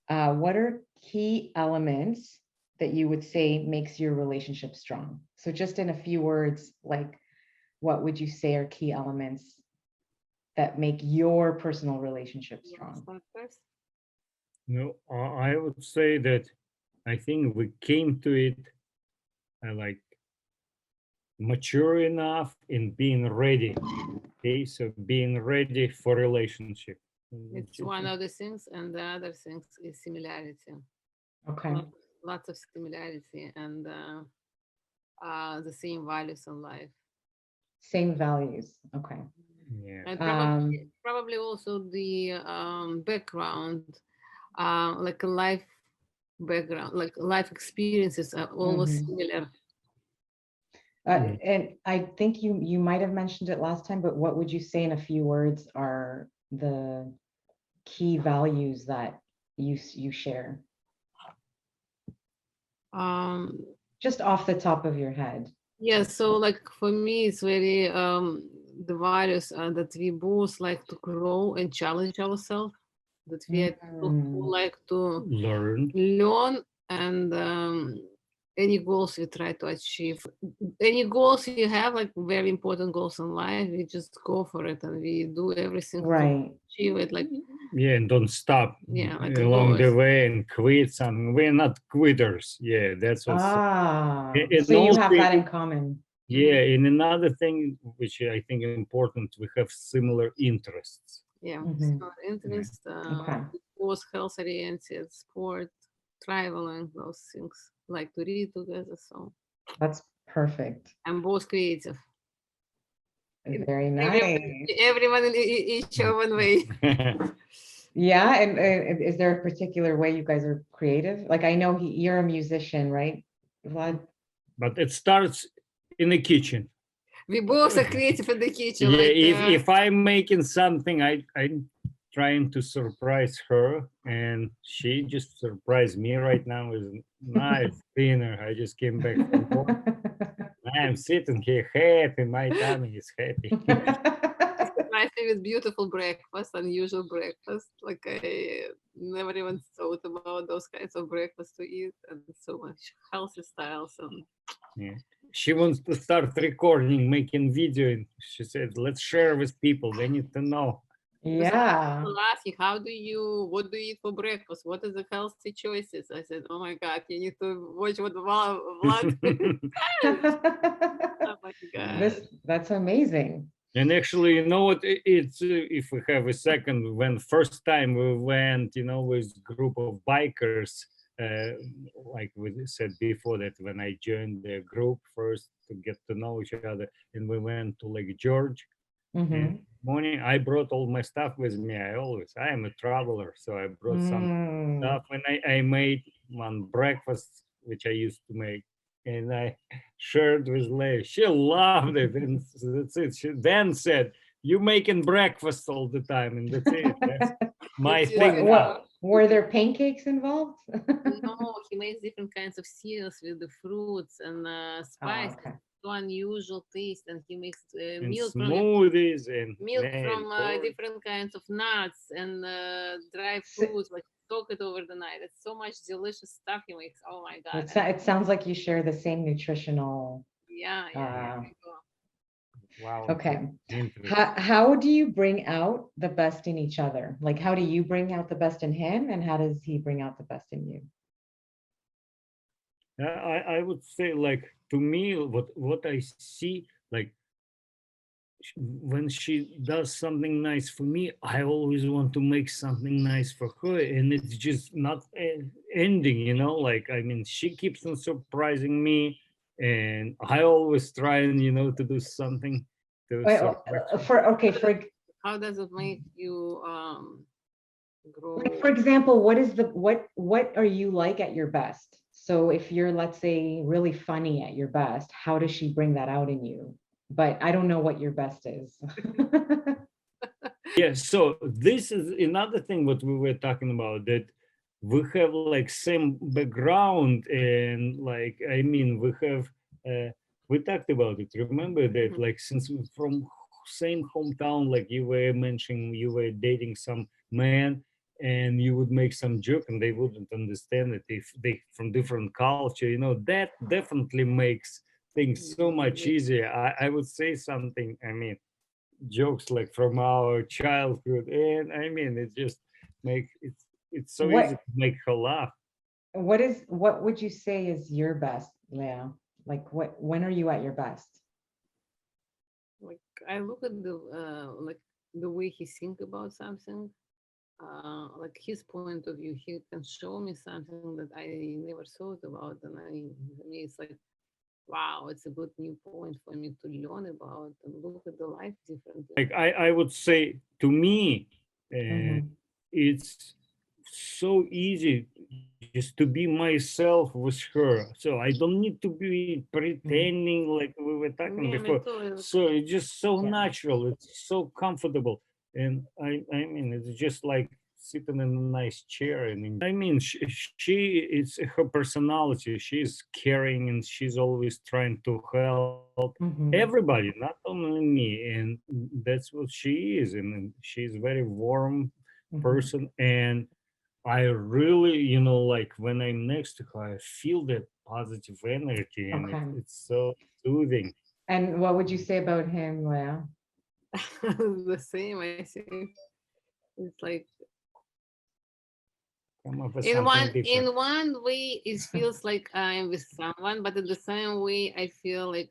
what are key elements that you would say makes your relationship strong? So just in a few words, like what would you say are key elements that make your personal relationship strong? No, I would say that I think we came to it like mature enough in being ready. Okay, so being ready for relationship. It's one of the things, and the other things is similarity. Okay. Lots of similarity and the same values in life. Same values. Okay. Yeah. And probably also the background, like a life background, like life experiences are always similar. And I think you might have mentioned it last time, but what would you say in a few words are the key values that you share? Just off the top of your head. Yeah, so like for me, it's very the values that we both like to grow and challenge ourselves. That we are people who like to Learn. and any goals we try to achieve. Any goals you have, like very important goals in life, we just go for it and we do everything to achieve it. Like and don't stop like along the way and quit something. We're not quitters. Yeah, that's what's so you have that in common. Yeah, and another thing which I think is important, we have similar interests. Yeah, similar interests, both health oriented, sport, traveling, those things, like to read together. So that's perfect. I'm both creative. Very nice. Everyone in each own way. Yeah, and is there a particular way you guys are creative? Like I know you're a musician, right, Vlad? But it starts in the kitchen. We both are creative in the kitchen. Yeah, like, if I'm making something, I'm trying to surprise her, and she just surprised me right now with nice dinner. I just came back from work. I'm sitting here happy. My tummy is happy. I think it's beautiful breakfast, unusual breakfast. Like I never even thought about those kinds of breakfast to eat, and so much healthy styles. And yeah, she wants to start recording, making video, and she said, "Let's share with people. They need to know." Yeah. People asking, what do you eat for breakfast? What are the healthy choices? I said, oh my God, you need to watch what Vlad. Oh my God. That's amazing. And actually, you know what? It's if we have a second, when first time we went, with group of bikers, like we said before, that when I joined the group first to get to know each other, and we went to Lake George. And morning, I brought all my stuff with me. I am a traveler, so I brought some stuff, and I made one breakfast which I used to make, and I shared with Leah. She loved it, and that's it. She then said, "You making breakfast all the time," and that's it. That's my thing. Were there pancakes involved? No, he makes different kinds of cereals with the fruits and spices. So unusual taste, and he makes milk smoothies from different kinds of nuts and dry fruits, like soak it over the night. It's so much delicious stuff he makes. Oh my God. It sounds like you share the same nutritional. Yeah. Wow. Okay. How do you bring out the best in each other? Like, how do you bring out the best in him, and how does he bring out the best in you? I would say, like, to me, what I see, like, when she does something nice for me, I always want to make something nice for her, and it's just not ending, like, I mean, she keeps on surprising me, and I always try and to do something to how does it make you grow? Like, for example, what are you like at your best? So if you're, let's say, really funny at your best, how does she bring that out in you? But I don't know what your best is. Yeah, so this is another thing what we were talking about, that we have like same background, and like, I mean, we talked about it. Remember that, like, since we're from same hometown, like you were mentioning, you were dating some man, and you would make some joke and they wouldn't understand it if they from different culture, that definitely makes things so much easier. I would say something, jokes like from our childhood, and it just make it's so easy What to make her laugh. what would you say is your best, Leah? Like when are you at your best? Like I look at like the way he think about something, like his point of view. He can show me something that I never thought about, and for me it's like, wow, it's a good new point for me to learn about and look at the life differently. Like I would say, to me, Mhm. it's so easy just to be myself with her, so I don't need to be pretending like we were talking Yeah, me before. too. So it's just so Yeah. natural, it's so comfortable, and it's just like sitting in a nice chair. And she it's her personality. She's caring and she's always trying to help Mhm. everybody, not only me, and that's what she is. And she's a very warm Mhm. person, and I really, like when I'm next to her, I feel that positive energy, and Okay. it's so soothing. And what would you say about him, Leah? The same, I think. It's like Come up with in something one different. in one way it feels like I'm with someone, but in the same way I feel like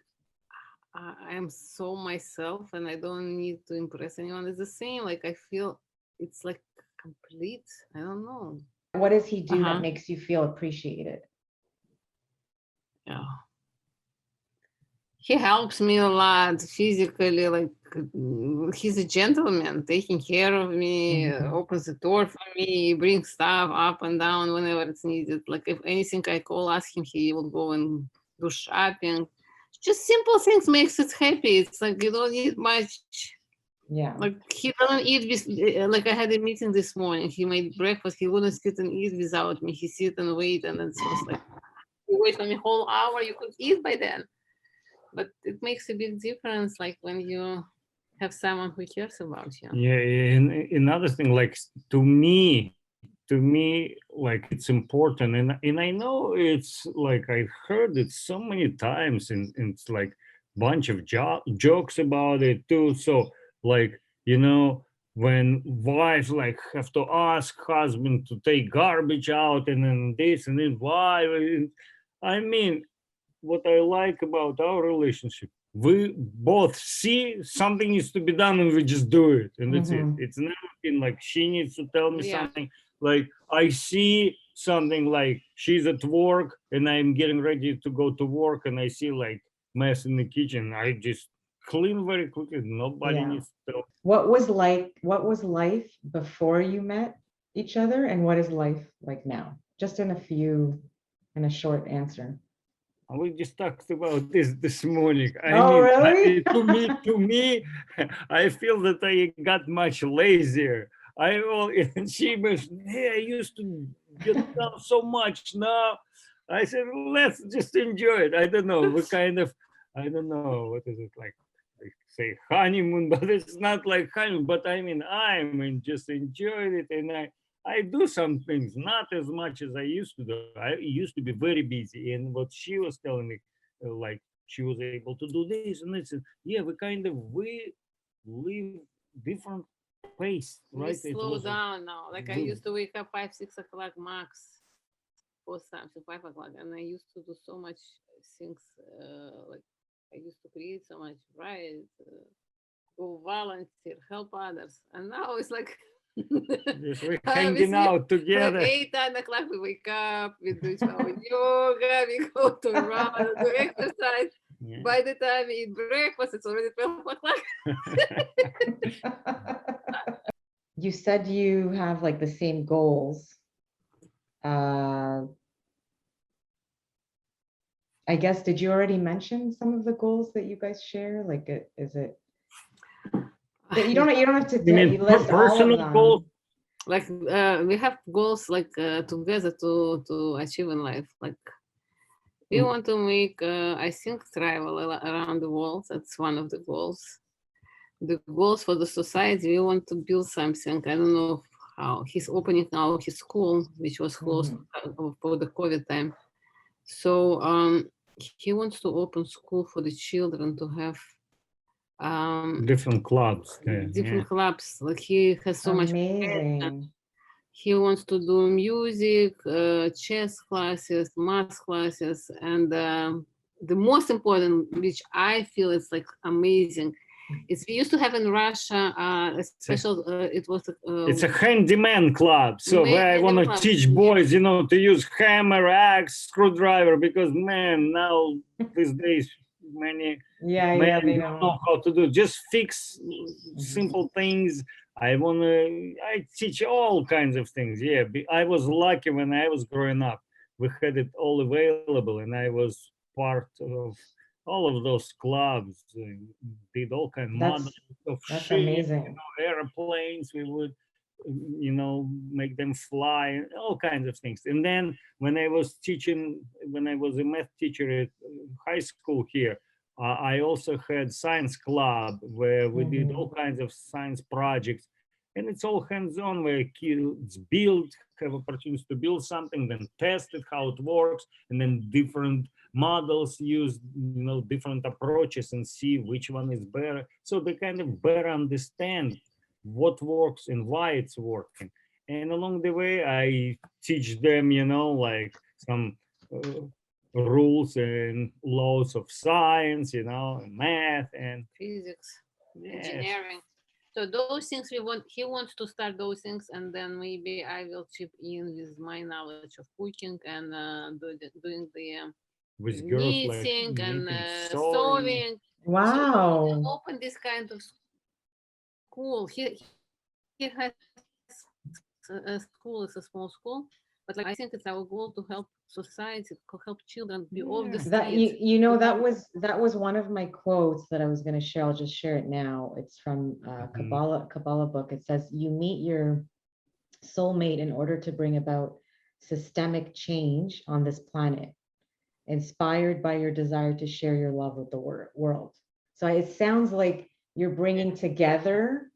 I am so myself and I don't need to impress anyone. It's the same. Like I feel it's like complete. I don't know. What does he do that Uh-huh. makes you feel appreciated? Yeah. He helps me a lot physically, like he's a gentleman, taking care of me, Mhm. opens the door for me, brings stuff up and down whenever it's needed. Like if anything I call, ask him, he will go and do shopping. Just simple things makes it happy. It's like you don't need much. Yeah. Like he doesn't eat with, like I had a meeting this morning. He made breakfast. He wouldn't sit and eat without me. He sit and wait, and it was like you wait for me whole hour. You could eat by then. But it makes a big difference, like when you have someone who cares about you. Yeah, and another thing, like to me, like it's important, and I know it's like I've heard it so many times, and it's like bunch of jokes about it too. So like when wives like have to ask husband to take garbage out, and then this and then why. I mean, what I like about our relationship, we both see something needs to be done and we just do it, and that's it. Mhm. It's never been like she needs to tell me Yeah. something. Like I see something, like she's at work and I'm getting ready to go to work, and I see like mess in the kitchen, I just clean very quickly. Nobody Yeah. needs to tell. What was life before you met each other, and what is life like now? Just in a short answer. We just talked about this morning. Oh, really? To me, I feel that I got much lazier. And she was, hey, I used to get down so much. Now I said, let's just enjoy it. I don't know. We kind of, I don't know, what is it like? Say honeymoon, but it's not like honeymoon. But just enjoyed it, and I do some things, not as much as I used to do. I used to be very busy, and what she was telling me, like she was able to do this and this. And yeah, we live different pace, We right? It slow was down now. Like I good. used to wake up 5, 6 o'clock max or something, 5 o'clock, and I used to do so much things. Like I used to create so much, right? Go volunteer, help others, and now it's like Yes, we're we hanging sleep out like together. 8, 9 o'clock. We wake up, we do our yoga, we go to run, do exercise. Yeah. By the time we eat breakfast, it's already 12 o'clock. You said you have like the same goals. I guess, did you already mention some of the goals that you guys share? Like, is it that you don't have to You mean you list all of personal goals? them. Like we have goals like together to achieve in life. Like we want to make I think travel around the world. That's one of the goals. The goals for the society, we want to build something. I don't know how he's opening now his school, which was closed for the COVID time. So he wants to open school for the children to have different clubs. different clubs. Like he has so much passion. Amazing. He wants to do music, chess classes, math classes, and the most important, which I feel is like amazing, is we used to have in Russia a special. It was. It's a handyman club. So where I want to teach boys, you know, to use hammer, axe, screwdriver, because man, now these days many men they don't know how to do. Just fix simple things. I teach all kinds of things. Yeah, I was lucky when I was growing up. We had it all available, and I was part of all of those clubs. Did all kinds of models of shit, amazing. you know, airplanes. We would, you know, make them fly, all kinds of things. And then when I was teaching, when I was a math teacher at high school here, I also had science club where we did all kinds of science projects, and it's all hands-on where kids build, have opportunities to build something, then test it, how it works, and then different models use, you know, different approaches and see which one is better. So they kind of better understand what works and why it's working. And along the way, I teach them, you know, like some rules and laws of science, you know, and math and physics, engineering. So those things he wants to start those things, and then maybe I will chip in with my knowledge of cooking and doing the with knitting like and sewing. Wow. So open this kind of school. He has a school, is a small school, but like I think it's our goal to help society, to help children be off the streets. That you know, that was one of my quotes that I was going to share. I'll just share it now. It's from Kabbalah book. It says, "You meet your soulmate in order to bring about systemic change on this planet, inspired by your desire to share your love with the world." So it sounds like you're bringing together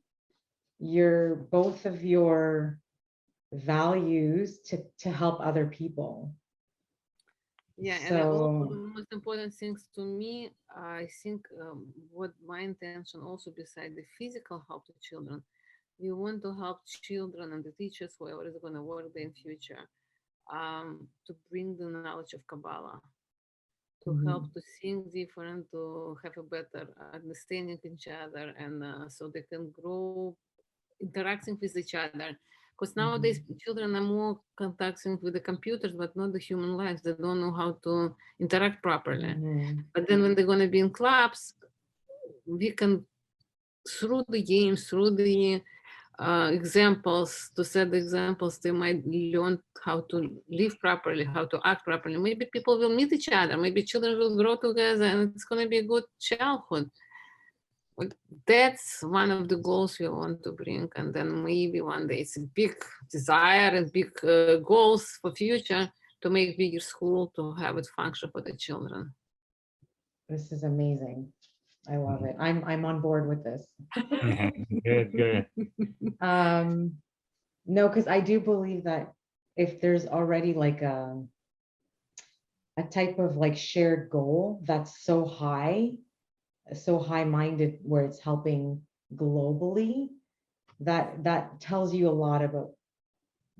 both of your values to help other people. Yeah, and also the most important things to me, I think what my intention also beside the physical help to children, we want to help children and the teachers, whoever is going to work there in future, to bring the knowledge of Kabbalah, to help to think different, to have a better understanding each other, and so they can grow interacting with each other. Because nowadays children are more contacting with the computers, but not the human lives. They don't know how to interact properly. But then when they're going to be in clubs, we can, through the games, through the examples, to set the examples, they might learn how to live properly, how to act properly. Maybe people will meet each other. Maybe children will grow together, and it's going to be a good childhood. That's one of the goals we want to bring, and then maybe one day it's a big desire and big goals for future to make bigger school, to have it function for the children. This is amazing. I love it. I'm on board with this. Good. No, because I do believe that if there's already like a type of like shared goal that's so high-minded, where it's helping globally, that tells you a lot about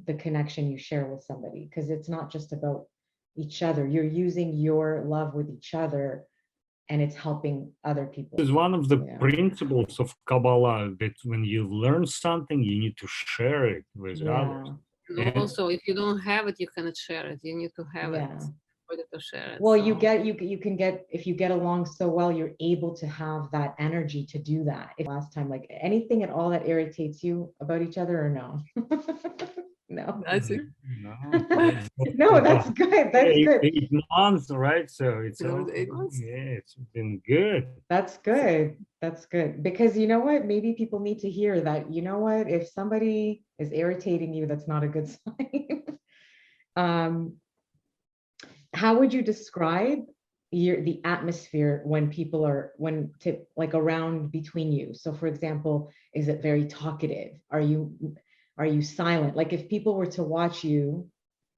the connection you share with somebody, because it's not just about each other. You're using your love with each other, and it's helping other people. It's one of the principles of Kabbalah that when you learn something, you need to share it with others. And also, if you don't have it, you cannot share it. You need to have it. To share it. Well, so. you can get, if you get along so well, you're able to have that energy to do that. If last time, like anything at all that irritates you about each other, or no? No, that's it. No, that's good. That's good. 8 months, right? So it's 8 months. Yeah, it's been good. That's good. That's good, because you know what? Maybe people need to hear that. You know what? If somebody is irritating you, that's not a good sign. How would you describe the atmosphere when people are like around between you? So for example, is it very talkative? Are you Are you silent? Like if people were to watch you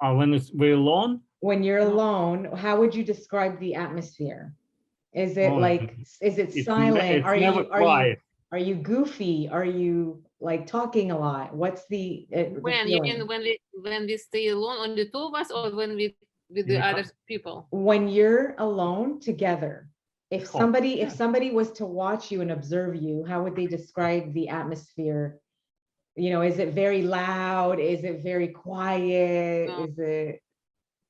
When we're alone, when you're No. alone, how would you describe the atmosphere? Is it oh, like, is it silent? it's never quiet. Are you goofy? Are you like talking a lot? What's the When you mean feeling? when we stay alone, only two of us, or when we with the In the other people? When you're alone together, if Oh, somebody was to watch you and observe you, how would they describe the atmosphere? You know, is it very loud? Is it very quiet? No. Is it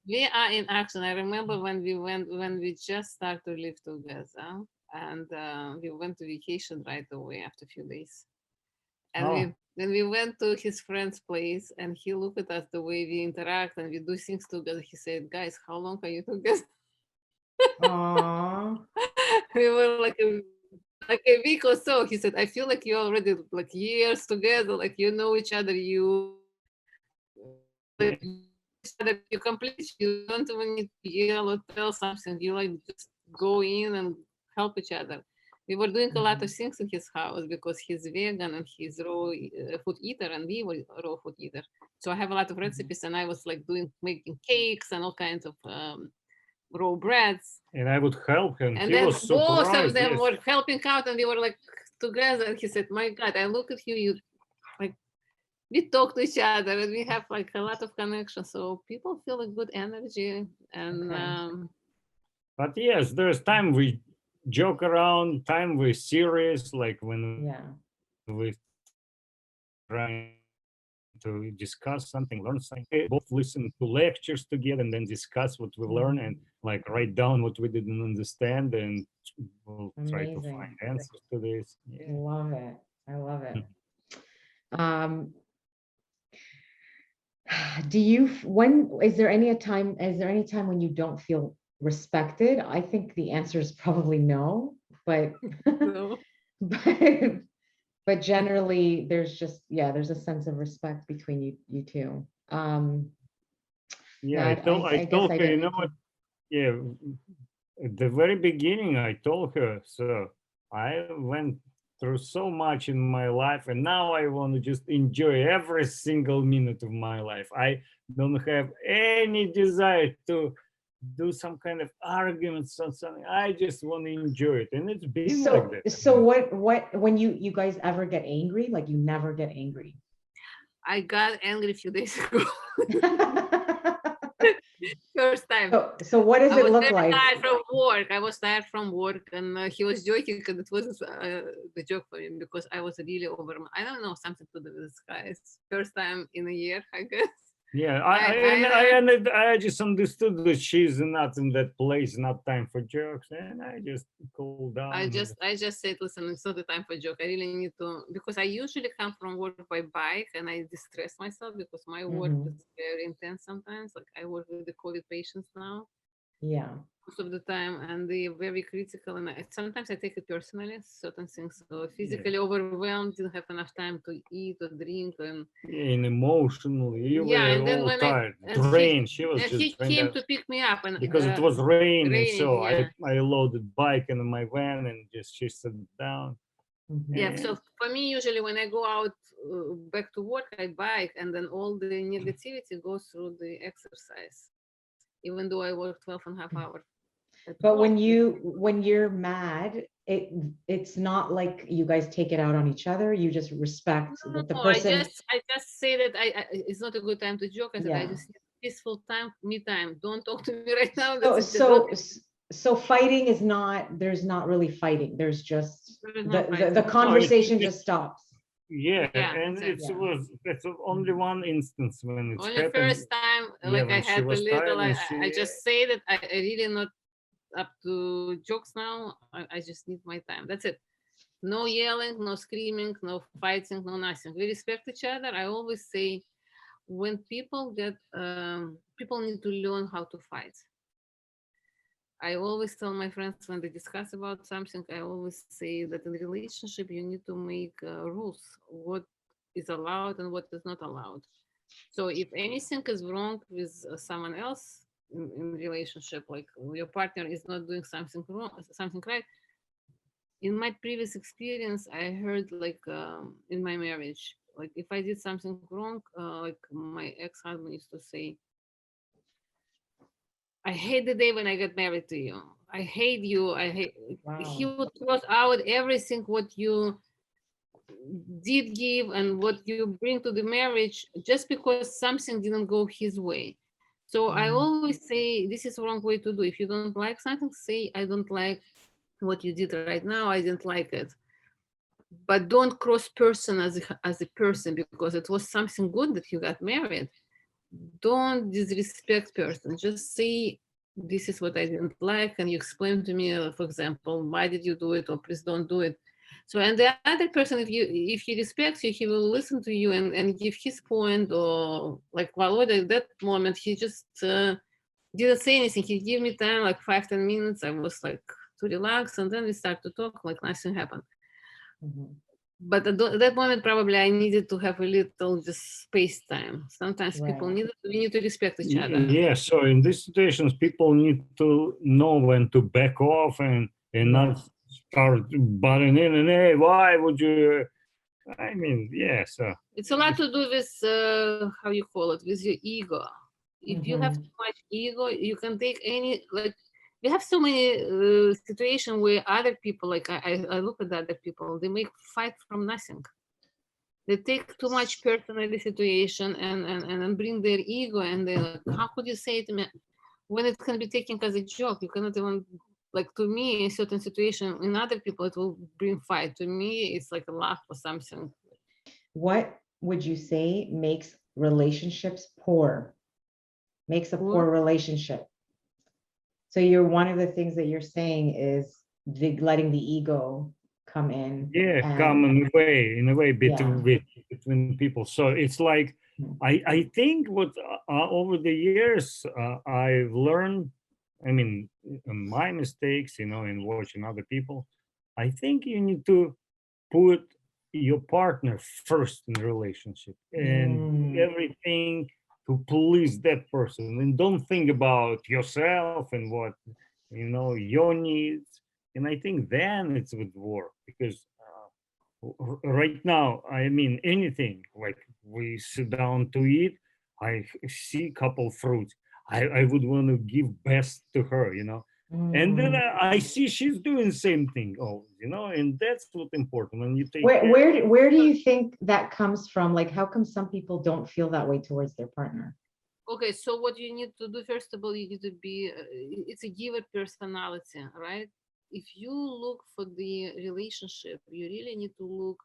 We are in action. I remember when we just started to live together, and we went to vacation right away after a few days. And oh, then we went to his friend's place, and he looked at us the way we interact and we do things together. He said, "Guys, how long are you together?" aw, We were like a week or so. He said, "I feel like you already like years together, like you know each other. You like each other. You complete. You don't even need to yell or tell something. You like just go in and help each other." We were doing a lot of things in his house because he's vegan and he's raw food eater, and we were raw food eater. So I have a lot of recipes, and I was like making cakes and all kinds of raw breads. and I would help him. And He then was both of surprised. them Yes. were helping out, and we were like together. And he said, "My God, I look at you, you like we talk to each other, and we have like a lot of connection. So people feel a good energy, and okay. But yes, there's time we joke around, time we're serious, like when Yeah. we trying to discuss something, learn something. We both listen to lectures together and then discuss what we learn and like write down what we didn't understand, and we'll try to Amazing. find answers to this. Yeah. Love it. I love it. Um, do you, when, is there any time when you don't feel respected? I think the answer is probably no, but, so but, but generally there's just, yeah, there's a sense of respect between you two. Yeah, Yeah, I I guess told I her, you didn't. know what? Yeah, at the very beginning, I told her, so I went through so much in my life, and now I want to just enjoy every single minute of my life. I don't have any desire to do some kind of arguments or something. I just want to enjoy it, and it's been like that. So what, when you guys ever get angry, like you never get angry? I got angry a few days ago. First time. So what does I it was look very like? tired from work. I was tired from work, and he was joking, and it was the joke for him because I was really over. I don't know, something to do with the skies. First time in a year, I guess. Yeah, I just understood that she's not in that place, not time for jokes, and I just cooled down. I just said, listen, it's not the time for joke. I really need to, because I usually come from work by bike and I distress myself because my work Mhm. is very intense sometimes. Like I work with the COVID patients now Yeah. most of the time, and they're very critical. And sometimes I take it personally, certain things. So physically overwhelmed, didn't have enough time to eat or drink, and Yeah, and emotionally, you yeah. were And then all when tired, drained. She was and just he drained came out to pick me up, and because it was raining. raining, So yeah. I loaded bike in my van and just she sat down. Mhm. Yeah, And so for me, usually when I go out back to work, I bike, and then all the negativity goes through the exercise, even though I work 12 and a half hours at But home. when you're mad, it's not like you guys take it out on each other. You just respect that the No, person. I just say that it's not a good time to joke. I said I Yeah. just need peaceful time, me time. Don't talk to me right now. So That's it. Just don't. so fighting is not, there's not really fighting. There's just There is no the fighting. conversation just stops. yeah, Yeah, and exactly. it's only one instance when it's Only happened. first time, Yeah, like I when she had a was little. tired and I just say that I really not up to jokes now. I just need my time. That's it. No yelling, no screaming, no fighting, no nothing. We respect each other. I always say when people get, people need to learn how to fight. I always tell my friends when they discuss about something, I always say that in relationship, you need to make rules, what is allowed and what is not allowed. So if anything is wrong with someone else in relationship, like your partner is not doing something wrong, something right, in my previous experience, I heard like in my marriage, Like if I did something wrong, like my ex-husband used to say, I hate the day when I got married to you. I hate you. I hate. He Wow. would cross out everything what you did give and what you bring to the marriage just because something didn't go his way. So I Mhm. always say this is the wrong way to do. If you don't like something, say I don't like what you did right now. I didn't like it. But don't cross person as a person because it was something good that you got married. Don't disrespect person. Just say this is what I didn't like, and you explain to me, for example, why did you do it, or please don't do it. So, and the other person, if he respects you, he will listen to you and give his point. Or like Valod at that moment, he just didn't say anything. He gave me time, like 5-10 minutes. I was like to relax, and then we start to talk like nothing happened. Mhm. But at that moment, probably I needed to have a little just space time. Sometimes people Right. we need to respect each other. Yeah, so in these situations, people need to know when to back off and Yeah. not start butting in and hey, why would you? I mean, yeah. So It's a lot to do with how you call it, with your ego. If you have Mhm. too much ego, you can take any like. We have so many situations where other people, like I look at other people, they make fight from nothing. They take too much personally situation and bring their ego, and they're like, how could you say it to me when it can be taken as a joke? You cannot even, like, to me in certain situation, in other people it will bring fight. To me it's like a laugh or something. What would you say makes relationships poor? Makes a Poor. poor relationship. So you're one of the things that you're saying is letting the ego come in yeah, and common way in a way yeah. between people. So it's like I think what over the years I've learned. I mean, my mistakes, in watching other people. I think you need to put your partner first in the relationship and do Mm, everything to please that person and don't think about yourself and what your needs. And I think then it would work because right now, I mean, anything like we sit down to eat, I see a couple fruits. I would want to give best to her. And then mm. I see she's doing the same thing always. And that's what important when you take Where care. where do- where do you think that comes from? Like, how come some people don't feel that way towards their partner? Okay, so what you need to do, first of all, you need to be it's a giver personality, right? If you look for the relationship, you really need to look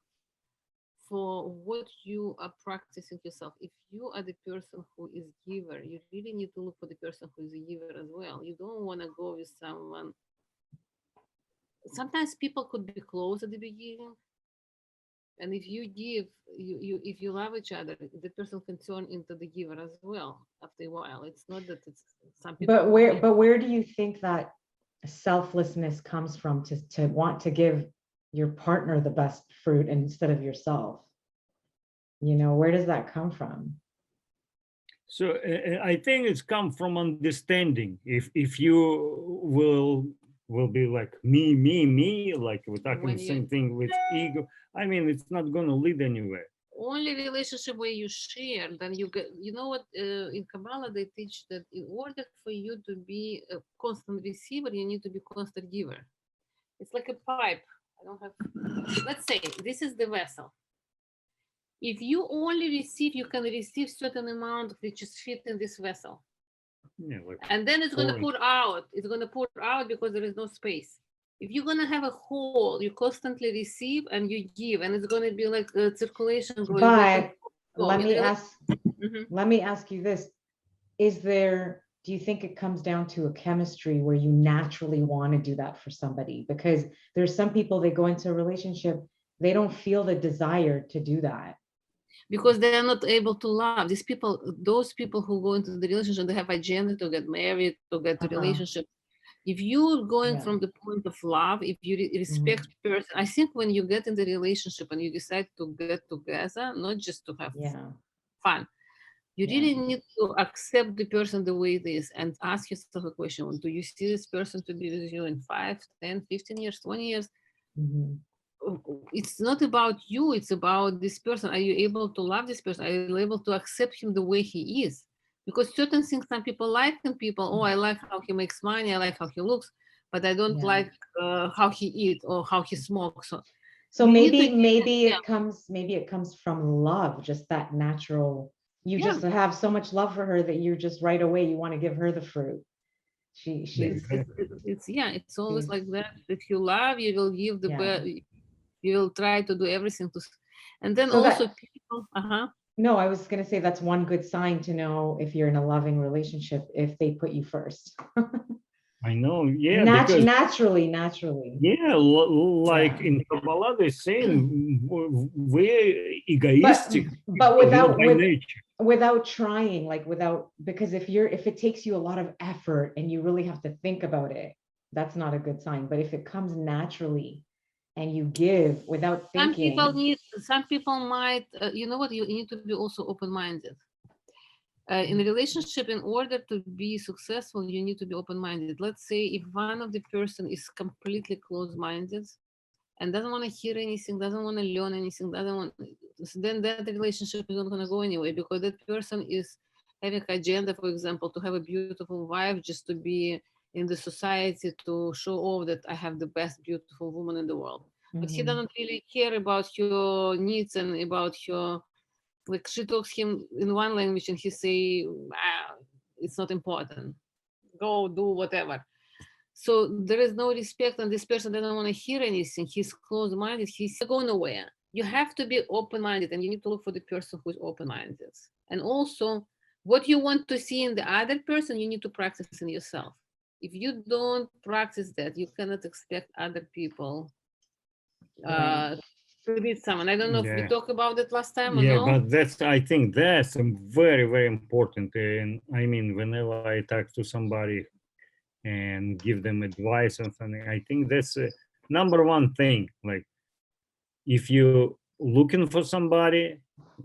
for what you are practicing yourself. If you are the person who is giver, you really need to look for the person who is a giver as well. You don't want to go with someone. Sometimes people could be close at the beginning, and if you give, you if you love each other, the person can turn into the giver as well after a while. It's not that it's some people But will where be. but where do you think that selflessness comes from to want to give your partner the best fruit instead of yourself? Where does that come from? So I think it's come from understanding. If you will be like me, like we're talking the When you same thing with ego. I mean, it's not gonna lead anywhere. only relationship where you share, then you get, you know what, in Kabbalah they teach that in order for you to be a constant receiver, you need to be constant giver. It's like a pipe. I don't have, let's say this is the vessel. If you only receive, you can receive certain amount which is fit in this vessel, Yeah, like and then it's going to pouring. pour out. It's going to pour out because there is no space. If you're going to have a hole, you constantly receive and you give, and it's going to be like a circulation going back and But forth. let me ask Mhm. let me ask you this. Do you think it comes down to a chemistry where you naturally want to do that for somebody? Because there's some people that go into a relationship, they don't feel the desire to do that. Because they are not able to love. These people, those people who go into the relationship, they have agenda to get married, to get a Uh-huh. relationship. If you're going Yeah. from the point of love, if you respect Mhm. person, I think when you get in the relationship and you decide to get together, not just to have Yeah. fun, you Yeah. really need to accept the person the way it is and ask yourself a question. Do you see this person to be with you in 5, 10, 15 years, 20 years? Mhm. it's not about you, it's about this person. Are you able to love this person? Are you able to accept him the way he is? Because certain things some people like, and people, oh, I like how he makes money, I like how he looks, but I don't Yeah. like how he eats or how he smokes. So We need to maybe yeah. it comes from love, just that natural. You Yeah. just have so much love for her that you're just right away you want to give her the fruit. She's It's yeah, it's always she's like that. If you love, you will give the yeah. best. You will try to do everything to, and then So also that people. no, I was gonna say that's one good sign to know if you're in a loving relationship if they put you first. I know, yeah, because Naturally. yeah, like Yeah. in Kabbalah, they saying we're But egoistic but people, you know, by with nature. without trying, like without, because if it takes you a lot of effort and you really have to think about it, that's not a good sign. But if it comes naturally and you give without thinking, Some people might, you know what, you need to be also open-minded. In a relationship, in order to be successful, you need to be open-minded. Let's say if one of the person is completely closed-minded and doesn't want to hear anything, doesn't want to learn anything, doesn't want, then that relationship is not going to go anywhere, because that person is having an agenda, for example, to have a beautiful wife, just to be in the society, to show off that I have the best beautiful woman in the world. But he doesn't really care about your needs and about your, like, she talks him in one language and he say, it's not important, go do whatever. So there is no respect, and this person doesn't want to hear anything. He's closed-minded. He's not going nowhere. You have to be open-minded, and you need to look for the person who is open-minded. And also, what you want to see in the other person, you need to practice in yourself. If you don't practice that, you cannot expect other people right. to be someone. I don't know if we Yeah, talked about it last time or yeah, no. but that's, I think that's very, very important. And I mean, whenever I talk to somebody and give them advice on something, I think that's number one thing. Like, if you looking for somebody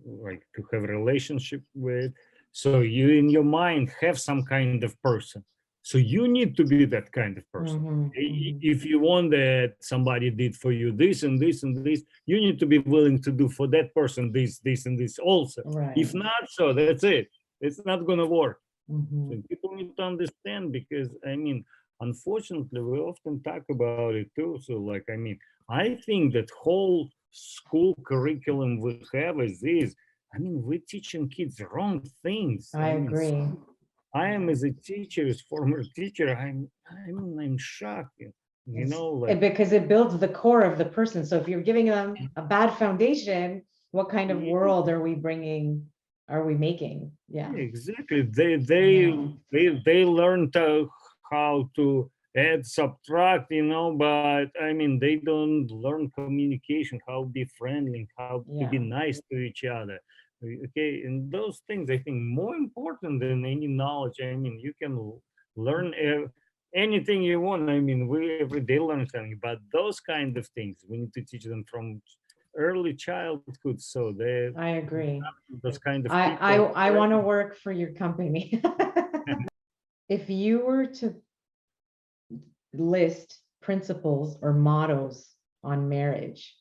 like to have a relationship with, so you in your mind have some kind of person, so you need to be that kind of person. If you want that somebody did for you this and this and this, you need to be willing to do for that person this and this also. Right. If not, so that's it, it's not going to work. So Mhm. people need to understand, because I mean, unfortunately, we often talk about it too. So like, I mean, I think that whole school curriculum we have is this. I mean, we're teaching kids wrong things. I I mean, agree. I am as a teacher, as former teacher, I'm shocked. You know, like, Because it builds the core of the person. So if you're giving them a bad foundation, what kind of yeah, world are we making? Yeah. exactly. Yeah. They learned how to add, subtract, you know, but I mean, they don't learn communication, how to be friendly, how to be Yeah. nice to each other. Okay, and those things I think more important than any knowledge. I mean, you can learn anything you want. I mean, we every day learn something, but those kind of things we need to teach them from early childhood, so they I agree. those kind of I I people. I want to work for your company. If you were to list principles or mottos on marriage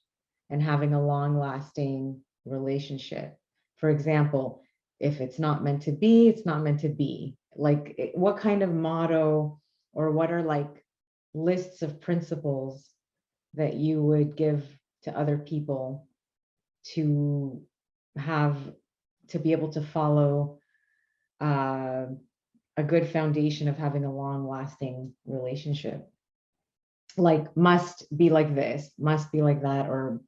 and having a long-lasting relationship, for example, if it's not meant to be, it's not meant to be. Like, what kind of motto, or what are like lists of principles that you would give to other people to have, to be able to follow uh, a good foundation of having a long lasting relationship? Like, must be like this, must be like that, or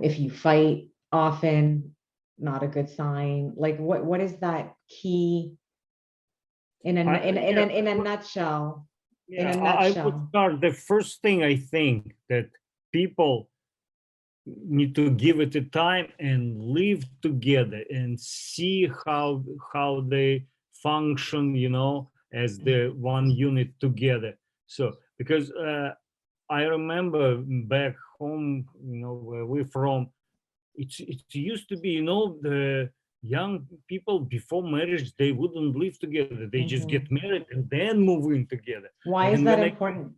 if you fight often, not a good sign. Like, what is that key in a Yeah, in a nutshell? In yeah, a I would nutshell. start. The first thing I think that people need to give it a time and live together and see how they function, you know, as the one unit together. So because I remember back home, you know, where we're from, it used to be, you know, the young people before marriage, they wouldn't live together, they just get Mhm. married and then move in together. Why is And that when I important?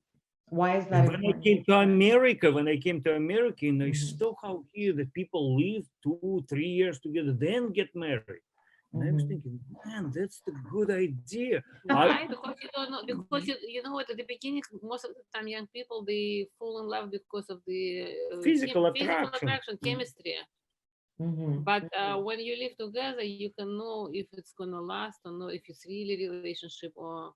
Why is that And when I important? came to America, and I Mhm. saw how here the people live 2-3 years together, then get married. And I was Mhm. thinking, man, that's the good idea. Why? Because you don't know. Because you know what? At the beginning, most of the time, young people they fall in love because of the Physical physical attraction. attraction, chemistry. Mhm. But when you live together, you can know if it's gonna last or not, if it's really a relationship or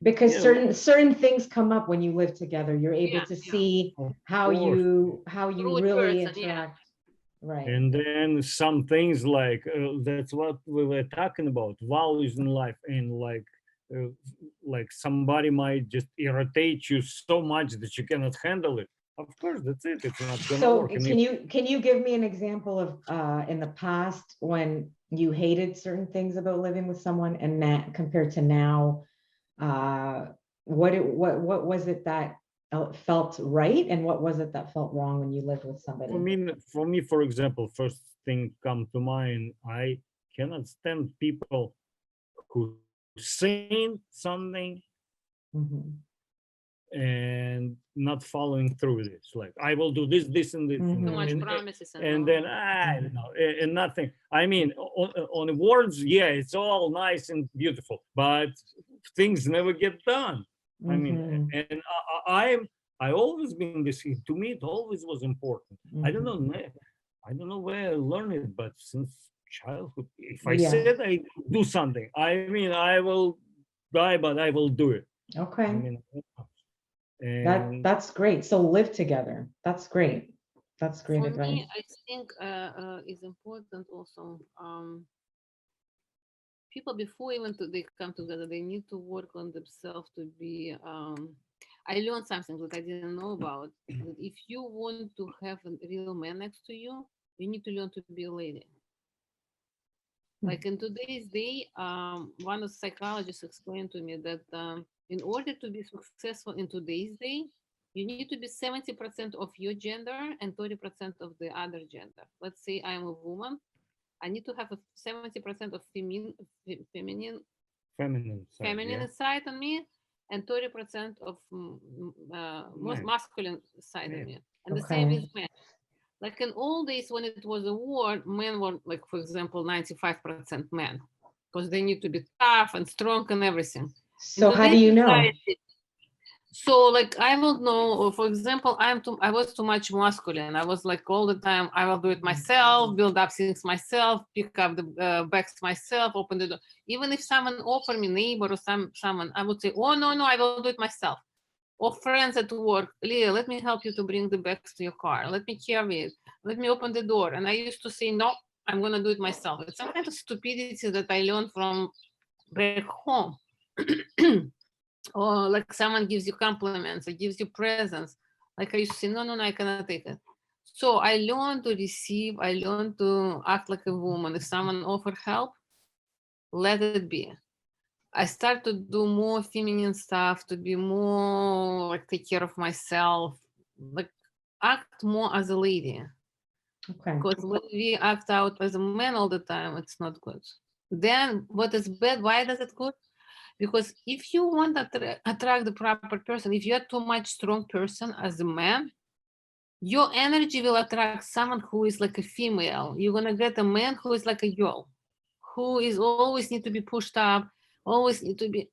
Because Yeah, certain things come up when you live together. You're able yeah, to yeah. see of how course. you Rude really person, yeah. interact. Right. And then some things like that's what we were talking about, values in life, and uh, like somebody might just irritate you so much that you cannot handle it. Of course, that's it. It's not gonna So work. And can you give me an example of in the past when you hated certain things about living with someone and that compared to now, uh, what was it that felt right and what was it that felt wrong when you lived with somebody? for me, for example, first thing come to mind, I cannot stand people who saying something Mhm. and not following through with it. It's like I will do this, this, and this, Mhm. Too much and, promises and and all. then I don't know, and nothing. I mean, on the words, yeah, it's all nice and beautiful, but things never get done. I mean, Mhm. and I always been this. To me, it always was important. I don't know, Mhm. I don't know where I learned it, but since childhood, if I Yeah. said I do something, I mean, I will die, but I will do it. I Okay. mean, and That's great. So live together. That's great. That's great For advice. me, I think is important also. People before even they come together, they need to work on themselves to be. I learned something that I didn't know about. That if you want to have a real man next to you need to learn to be a lady. Like in today's day, one of the psychologists explained to me that in order to be successful in today's day, you need to be 70% of your gender and 30% of the other gender. Let's say I'm a woman. I need to have a 70% of feminine feminine side, yeah, feminine side on me and 30% of man, masculine side on yeah. me. And the same Okay. with men. Like in old days when it was a war, men were like, for example, 95% men because they need to be tough and strong and everything. In So how do today's you know? society, so like I don't know, for example, I was too much masculine. I was like all the time, I will do it myself, build up things myself, pick up the bags myself, open the door. Even if someone offer me, neighbor or someone, I would say, oh no, I will do it myself. Or friends at work, Leah, let me help you to bring the bags to your car. Let me carry it. Let me open the door. And I used to say, no, I'm gonna do it myself. It's some kind of stupidity that I learned from back home. Or like someone gives you compliments or gives you presents. Like I used to say, no, I cannot take it. So I learned to receive, I learned to act like a woman. If someone offer help, let it be. I start to do more feminine stuff, to be more like take care of myself, like act more as a lady. Okay. Because when we act out as a man all the time, it's not good. Then what is bad? Why does it good? Because if you want to attract the proper person, if you're too much strong person as a man, your energy will attract someone who is like a female. You're gonna get a man who is like a girl, who is always need to be pushed up, always need to be.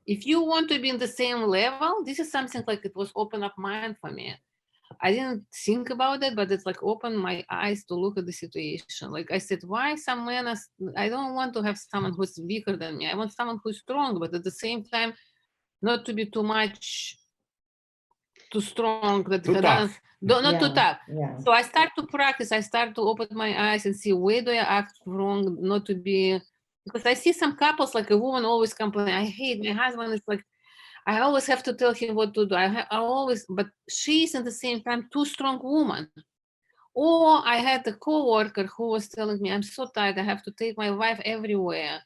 If you want to be in the same level, this is something like it was open up mind for me. I didn't think about it, but it's like opened my eyes to look at the situation. Like I said, why some men are, I don't want to have someone who's weaker than me. I want someone who's strong, but at the same time, not to be too much too strong that Too tough. not too Yeah. tough. Yeah. So I start to practice. I start to open my eyes and see where do I act wrong, not to be, because I see some couples like a woman always complain. I hate my husband. It's like I always have to tell him what to do. I always, but she's at the same time too strong woman. Or I had a coworker who was telling me, I'm so tired. I have to take my wife everywhere.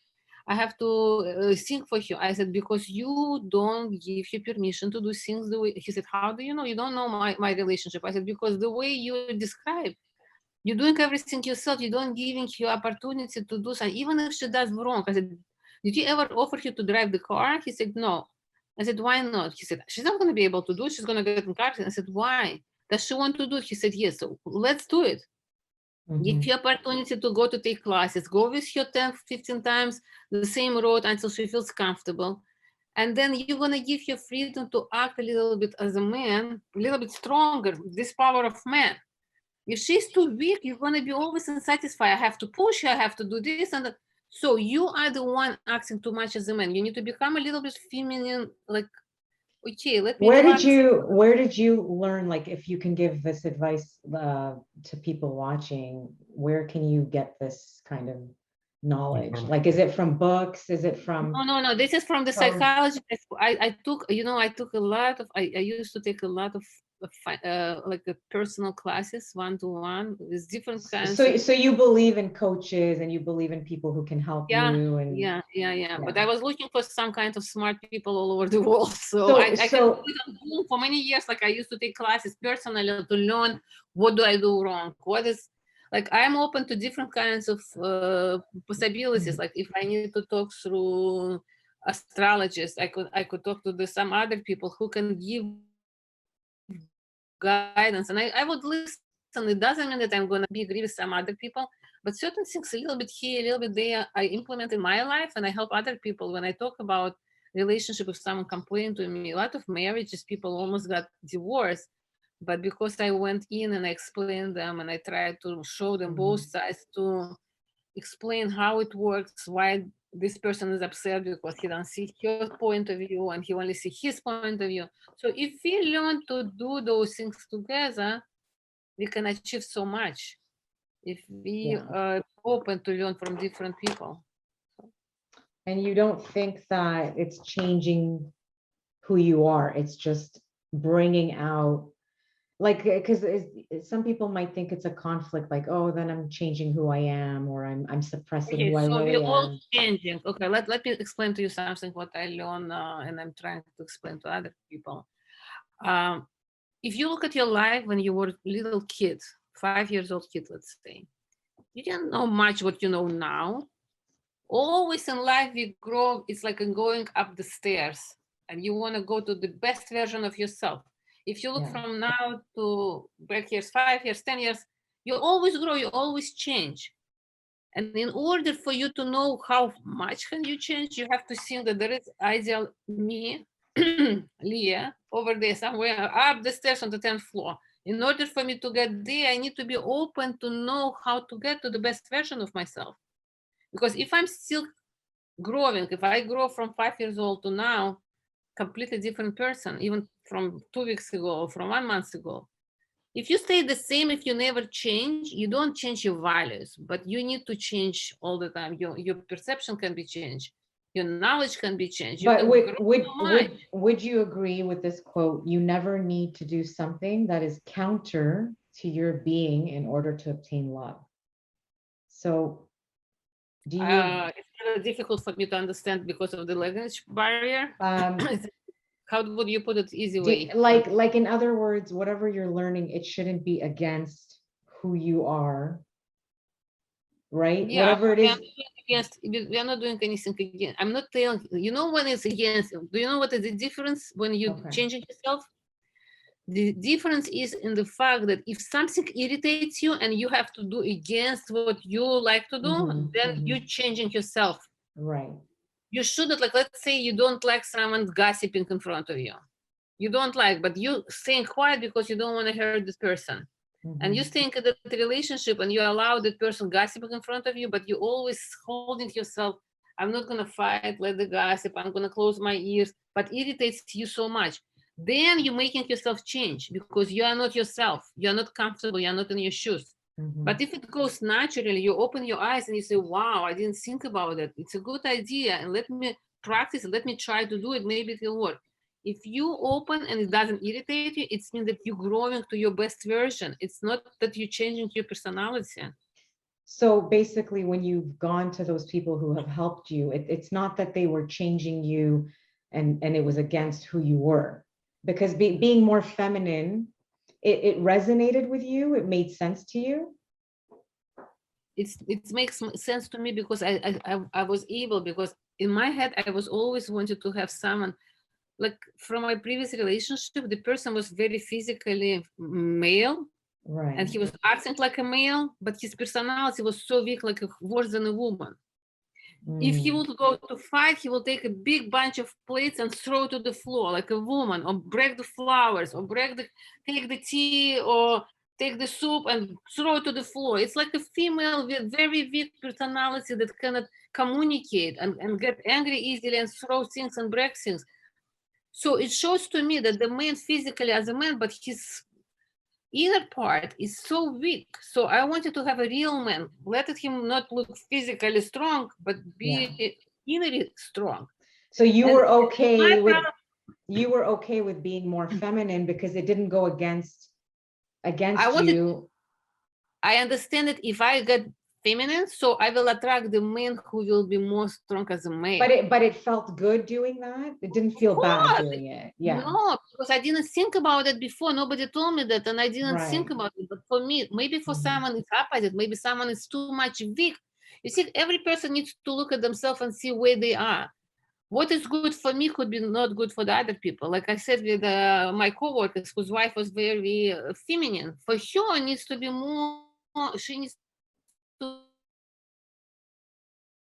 I have to sing for you. I said, because you don't give her permission to do things the way. He said, how do you know? You don't know my relationship. I said, because the way you describe, you're doing everything yourself. You don't giving her opportunity to do something, even if she does wrong. I said, did you ever offer her to drive the car? He said, no. I said, why not? He said, she's not going to be able to do it. She's going to get in car accident. I said, why? Does she want to do it? He said, yes. So let's do it. Give you opportunity to go to take classes. Go with her 10, 15 times the same road until she feels comfortable. And then you're going to give her freedom to act a little bit as a man, a little bit stronger, this power of man. If she's too weak, you're going to be always unsatisfied. I have to push her, I have to do this and that. So you are the one acting too much as a man. You need to become a little bit feminine, like, okay, let me relax. Where did you learn, like, if you can give this advice to people watching, where can you get this kind of knowledge? Like, is it from books? Is it from? No. This is from the psychology. I took, I took a lot of, I used to take a lot of like personal classes, one-to-one with different kinds. So you believe in coaches and you believe in people who can help you. And yeah. But I was looking for some kind of smart people all over the world. So I can do it on Zoom for many years. Like I used to take classes personally to learn what do I do wrong. What is, like, I'm open to different kinds of possibilities. Like if I need to talk through astrologists, I could talk to some other people who can give guidance, and I would listen. It doesn't mean that I'm going to be agree with some other people, but certain things a little bit here, a little bit there, I implement in my life, and I help other people. When I talk about relationship, if someone complained to me, a lot of marriages, people almost got divorced, but because I went in and I explained them and I tried to show them both sides, to explain how it works, why this person is upset because he doesn't see her point of view and he only see his point of view. So if we learn to do those things together, we can achieve so much. If we are open to learn from different people. And you don't think that it's changing who you are, it's just bringing out, like, because some people might think it's a conflict, like, oh, then I'm changing who I am, or I'm suppressing who I really we're all am. changing. Okay, let me explain to you something what I learned, and I'm trying to explain to other people. If you look at your life when you were a little kid, 5 years old kid, let's say, you didn't know much what you know now. Always in life we grow, it's like going up the stairs, and you want to go to the best version of yourself. If you look from now to back years, 5 years, 10 years, you always grow, you always change. And in order for you to know how much can you change, you have to think that there is ideal me, Leah, over there somewhere up the stairs on the 10th floor. In order for me to get there, I need to be open to know how to get to the best version of myself. Because if I'm still growing, if I grow from 5 years old to now, completely different person, even from 2 weeks ago or from 1 month ago. If you stay the same, if you never change, you don't change your values, but you need to change all the time. Your perception can be changed. Your knowledge can be changed. But would you agree with this quote? You never need to do something that is counter to your being in order to obtain love. So do you it's really difficult for me to understand because of the language barrier. How would you put it easy way? Like in other words, whatever you're learning, it shouldn't be against who you are, right? Yeah, whatever it is. We are not doing anything again. I'm not telling you know when it's against. Do you know what is the difference when you changing yourself? The difference is in the fact that if something irritates you and you have to do against what you like to do, then you're changing yourself. Right. You shouldn't, like, let's say you don't like someone gossiping in front of you. You don't like, but you staying quiet because you don't want to hurt this person. And you think that the relationship and you allow that person gossiping in front of you, but you always holding yourself. I'm not going to fight, let the gossip, I'm going to close my ears, but irritates you so much. Then you're making yourself change because you are not yourself. You're not comfortable. You're not in your shoes. But if it goes naturally, you open your eyes and you say, wow, I didn't think about it. It's a good idea. And let me practice it. Let me try to do it. Maybe it will work. If you open and it doesn't irritate you, it means that you're growing to your best version. It's not that you're changing your personality. So basically, when you've gone to those people who have helped you, it's not that they were changing you and it was against who you were. Because being more feminine, it resonated with you, it made sense to you. It makes sense to me because I was able, because in my head, I was always wanted to have someone like from my previous relationship, the person was very physically male, Right. and he was acting like a male, but his personality was so weak, like worse than a woman. If he Mm, would go to fight, he will take a big bunch of plates and throw to the floor like a woman, or break the flowers, or take the tea, or take the soup and throw it to the floor. It's like a female with very weak personality that cannot communicate and get angry easily and throw things and break things. So it shows to me that the man physically as a man, but his inner part is so weak. So I wanted to have a real man. Let him not look physically strong, but be innerly strong. so you And were okay my with problem, being more feminine because it didn't go against wanted, you. I understand that if I get feminine, so I will attract the man who will be more strong as a male. But it felt good doing that. It didn't feel bad doing it. Yeah. No, because I didn't think about it before. Nobody told me that, and I didn't think Right. about it. But for me, maybe for Mhm. someone it's opposite. Maybe someone is too much weak. You see, every person needs to look at themselves and see where they are. What is good for me could be not good for the other people. Like I said with my coworkers, whose wife was very feminine. For her, it needs to be more. She needs to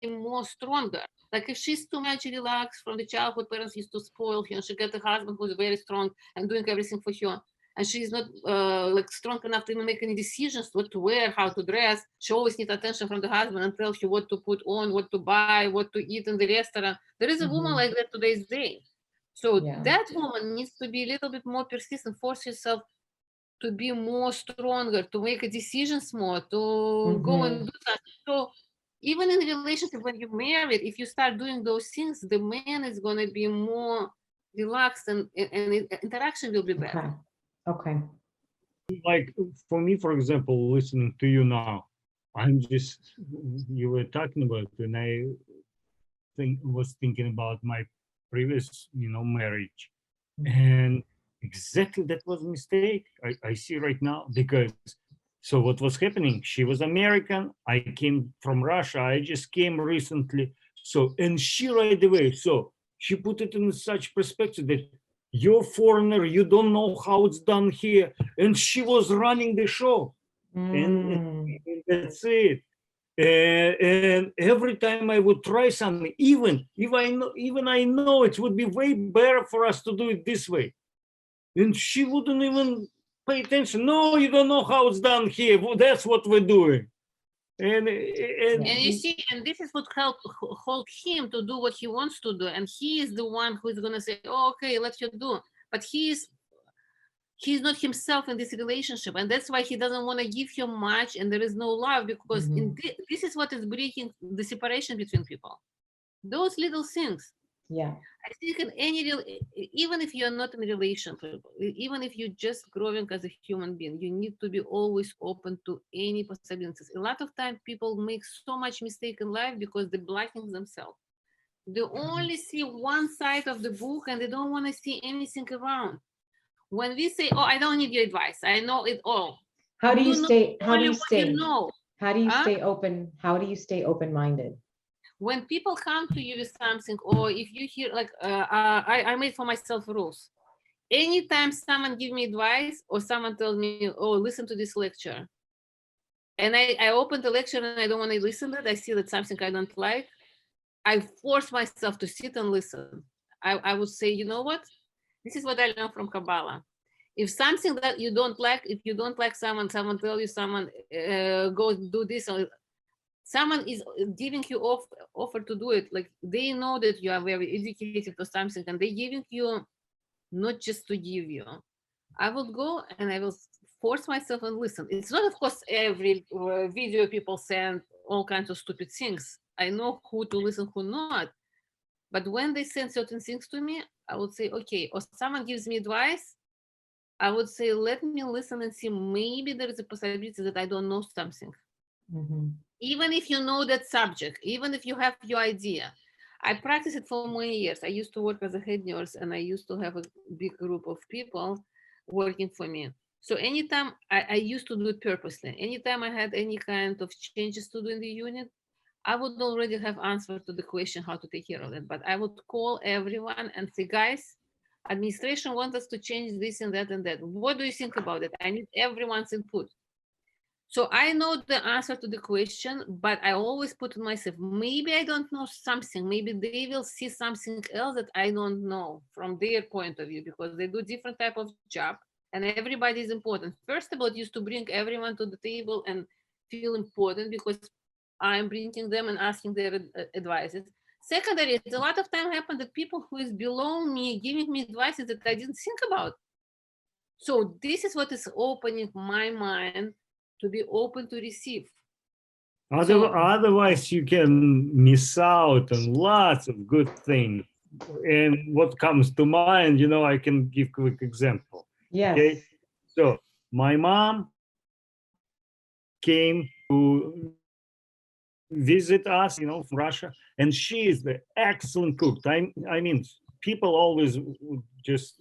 be more stronger. Like if she's too much relaxed from the childhood, parents used to spoil her, and she got a husband who's very strong and doing everything for her, and she's not like strong enough to even make any decisions, what to wear, how to dress. She always needs attention from the husband and tell her what to put on, what to buy, what to eat in the restaurant. There is a woman Mhm. like that today's day. So Yeah. that woman needs to be a little bit more persistent, force herself to be more stronger, to make decisions more, to go and Mhm. do something. So even in a relationship, when you're married, if you start doing those things, the man is going to be more relaxed, and interaction will be better. Okay. Okay. Like for me, for example, listening to you now, I'm just, you were talking about, and I was thinking about my previous, marriage, and exactly that was a mistake. I see right now, because so what was happening, she was American, I came from Russia, I just came recently. So, and she right away, so she put it in such perspective that you're foreigner, you don't know how it's done here, and she was running the show. and, Mm. and that's it. And every time I would try something, even if I know it would be way better for us to do it this way, and she wouldn't even pay attention. No, you don't know how it's done here. Well, that's what we're doing. And And you see, and this is what hold him to do what he wants to do. And he is the one who is going to say, oh, okay, let you do. But he's not himself in this relationship, and that's why he doesn't want to give you much, and there is no love, because this is what is breaking the separation between people, those little things. Yeah. I think in any even if you're not in a relationship, even if you're just growing as a human being, you need to be always open to any possibilities. A lot of time people make so much mistake in life because they're blocking themselves. They only see one side of the book, and they don't want to see anything around. When we say, oh, I don't need your advice, I know it all. How do you know stay only what you know. how do you Huh? stay open? How do you stay open-minded? When people come to you with something, or if you hear, like, I made for myself rules. Anytime someone give me advice, or someone tells me, oh, listen to this lecture, and I open the lecture and I don't want to listen to it, I see that something I don't like, I force myself to sit and listen. I would say, you know what? This is what I learned from Kabbalah. If something that you don't like, if you don't like someone tell you, someone go do this, or someone is giving you offer to do it, like they know that you are very educated or something, and they giving you not just to give you. I will go and I will force myself and listen. It's not, of course, every video people send all kinds of stupid things. I know who to listen, who not. But when they send certain things to me, I would say, okay, or someone gives me advice, I would say, let me listen and see, maybe there is a possibility that I don't know something. Even if you know that subject, even if you have your idea. I practiced it for many years. I used to work as a head nurse, and I used to have a big group of people working for me. So anytime I used to do it purposely, anytime I had any kind of changes to do in the unit, I would already have answer to the question how to take care of it. But I would call everyone and say, guys, Administration wants us to change this and that and that. What do you think about it? I need everyone's input. So I know the answer to the question, but I always put on myself, maybe I don't know something, maybe they will see something else that I don't know from their point of view, because they do different type of job and everybody is important. First of all, it used to bring everyone to the table and feel important because I'm bringing them and asking their advices. Secondary, it's a lot of time happen that people who is below me giving me advices that I didn't think about. So this is what is opening my mind to be open to receive. Otherwise, you can miss out on lots of good things. And what comes to mind, I can give quick example. Yes. Okay, so my mom came to visit us, from Russia, and she is the excellent cook. I mean, people always just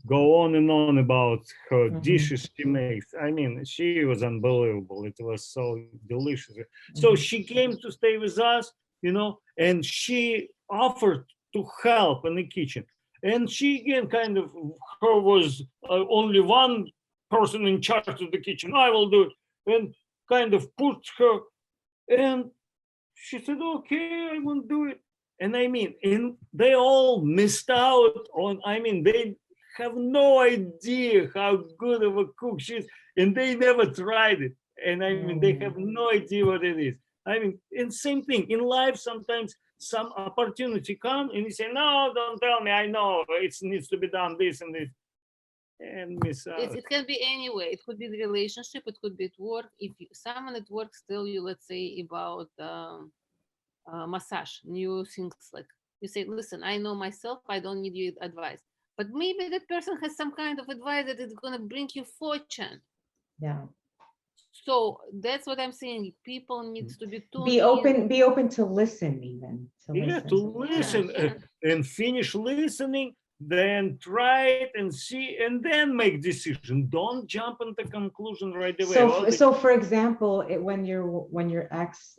go on and on about her dishes she makes. I mean, she was unbelievable. It was so delicious. So she came to stay with us, and she offered to help in the kitchen. And she again kind of, her was only one person in charge of the kitchen. I will do it. And kind of put her, and she said, okay, I won't do it. And I mean, and they all missed out on, they have no idea how good of a cook she is, and they never tried it. And I mean, they have no idea what it is. I mean, and same thing in life, sometimes some opportunity come and you say, no, don't tell me, I know it needs to be done this and this, and miss out. It can be anyway. It could be the relationship, it could be at work. If someone at work tell you, let's say, about massage, new things, like you say, listen, I know myself, I don't need your advice. But maybe that person has some kind of advice that is going to bring you fortune. Yeah. So that's what I'm saying. People need to be tuned Be open to listen, even to listen and finish listening, then try it and see, and then make decision. Don't jump into conclusion right away. So for example, when your ex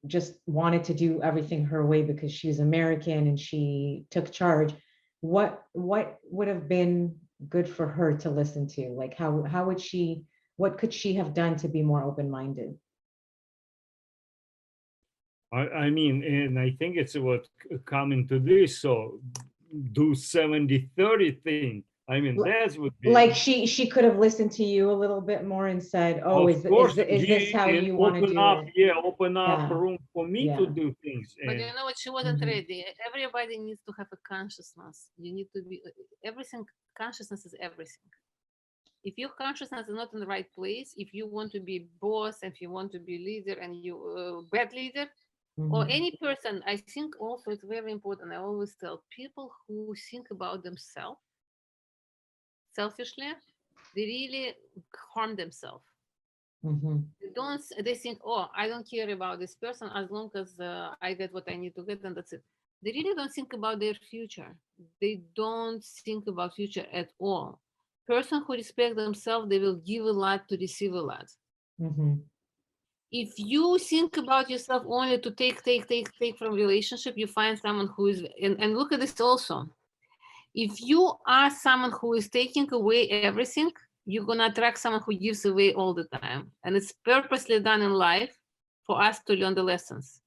just wanted to do everything her way because she's American and she took charge, what would have been good for her to listen to? Like what could she have done to be more open-minded? I mean, and I think it's what coming to this. So do 70-30 thing. I mean, that would be like she could have listened to you a little bit more and said, oh, is this how you want to do it? Open up room for me to do things. But you know what, she wasn't ready. Everybody needs to have a consciousness. You need to be everything. Consciousness is everything. If your consciousness is not in the right place, if you want to be boss, if you want to be leader and you bad leader, or any person, I think also it's very important. I always tell people who think about themselves selfishly, they really harm themselves. They think, oh, I don't care about this person as long as I get what I need to get, and that's it. They really don't think about their future. They don't think about future at all. Person who respect themselves, they will give a lot to receive a lot. If you think about yourself only to take from relationship, you find someone who is, and look at this also. If you are someone who is taking away everything, you're going to attract someone who gives away all the time. And it's purposely done in life for us to learn the lessons.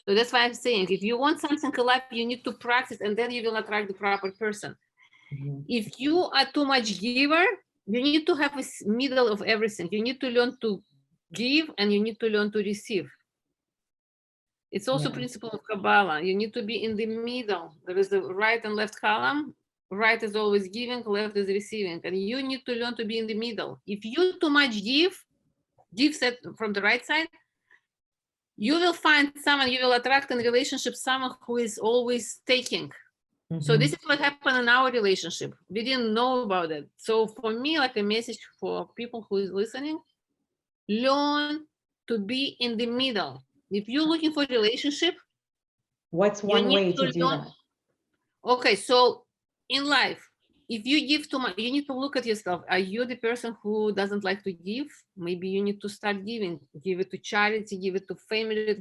So that's why I'm saying, if you want something in life, you need to practice, and then you will attract the proper person. If you are too much giver, you need to have a middle of everything. You need to learn to give, and you need to learn to receive. It's also principle of Kabbalah. You need to be in the middle. There is the right and left column. Right is always giving, left is receiving. And you need to learn to be in the middle. If you too much give set from the right side, you will find someone, you will attract in relationship someone who is always taking. So this is what happened in our relationship. We didn't know about it. So for me, like a message for people who is listening, learn to be in the middle. If you're looking for a relationship, what's one way to do that? Okay, so in life, if you give too much, you need to look at yourself. Are you the person who doesn't like to give? Maybe you need to start giving. Give it to charity, give it to family,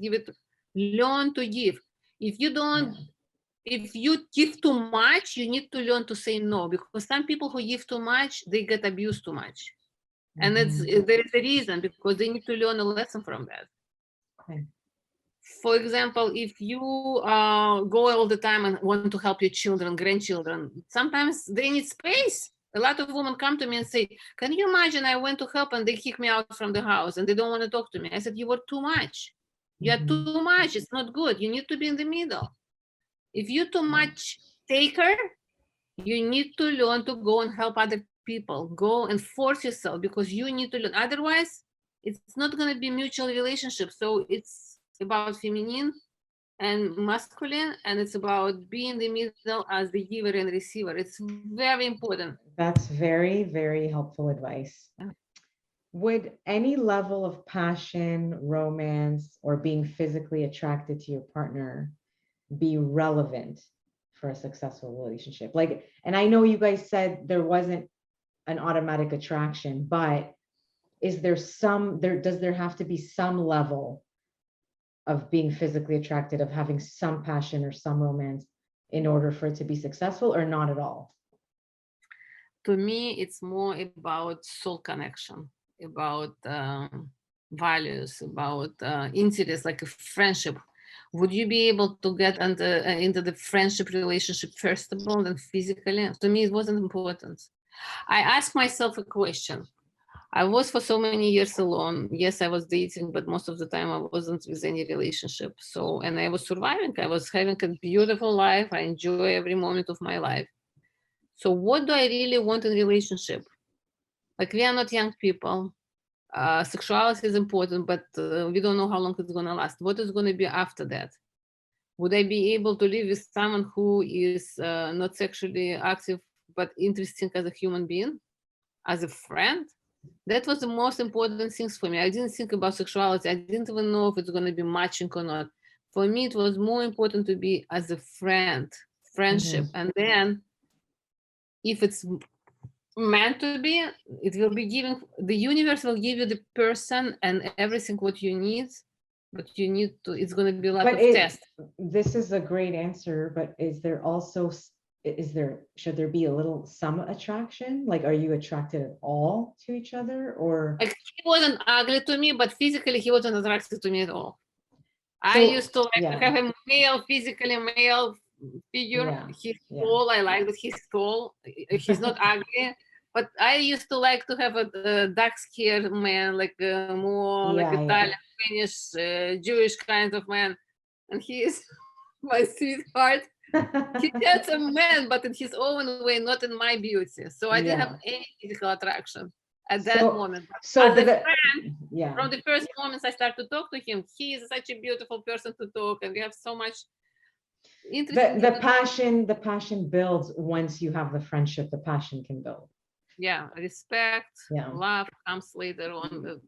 learn to give. If you don't, if you give too much, you need to learn to say no, because some people who give too much, they get abused too much. And Mhm. there is a reason, because they need to learn a lesson from that. Okay. For example, if you go all the time and want to help your children, grandchildren, sometimes they need space. A lot of women come to me and say, can you imagine I went to help and they kick me out from the house and they don't want to talk to me. I said, you were too much. You are Mhm. too much. It's not good. You need to be in the middle. If you're too much taker, you need to learn to go and help other people. Go and force yourself, because you need to learn. Otherwise, it's not going to be mutual relationship. So it's about feminine and masculine, and it's about being in the middle as the giver and receiver. It's very important. That's very, very helpful advice. Would any level of passion, romance, or being physically attracted to your partner be relevant for a successful relationship? Like, and I know you guys said there wasn't an automatic attraction, but is there does there have to be some level of being physically attracted, of having some passion or some romance in order for it to be successful, or not at all? To me, it's more about soul connection, about values, about interest, like a friendship. Would you be able to get into the friendship relationship first of all, then physically? To me, it wasn't important. I asked myself a question. I was for so many years alone. Yes, I was dating, but most of the time I wasn't with any relationship. So, and I was surviving. I was having a beautiful life. I enjoy every moment of my life. So what do I really want in relationship? Like, we are not young people. Sexuality is important, but we don't know how long it's gonna last. What is gonna be after that? Would I be able to live with someone who is not sexually active, but interesting as a human being, as a friend? That was the most important things for me. I didn't think about sexuality. I didn't even know if it's gonna be matching or not. For me, it was more important to be as a friend, friendship. And then if it's meant to be, it will be giving, the universe will give you the person and everything what you need, but you need to, it's going to be a lot of tests. This is a great answer, but is there also, should there be a little, some attraction? Like, are you attracted at all to each other, or? Like, he wasn't ugly to me, but physically he wasn't attracted to me at all. I used to like to have a male, physically male figure. He's tall. I like that he's tall. He's not ugly. But I used to like to have a dark-skinned man, like more like Italian, Spanish, Jewish kind of man. And he is my sweetheart. He's just a man, but in his own way, not in my beauty. So I didn't have any physical attraction at that moment. So, as a friend, from the first moments I started to talk to him, he is such a beautiful person to talk, and we have so much interesting. The passion builds once you have the friendship. The passion can build. Yeah, respect, love comes later on.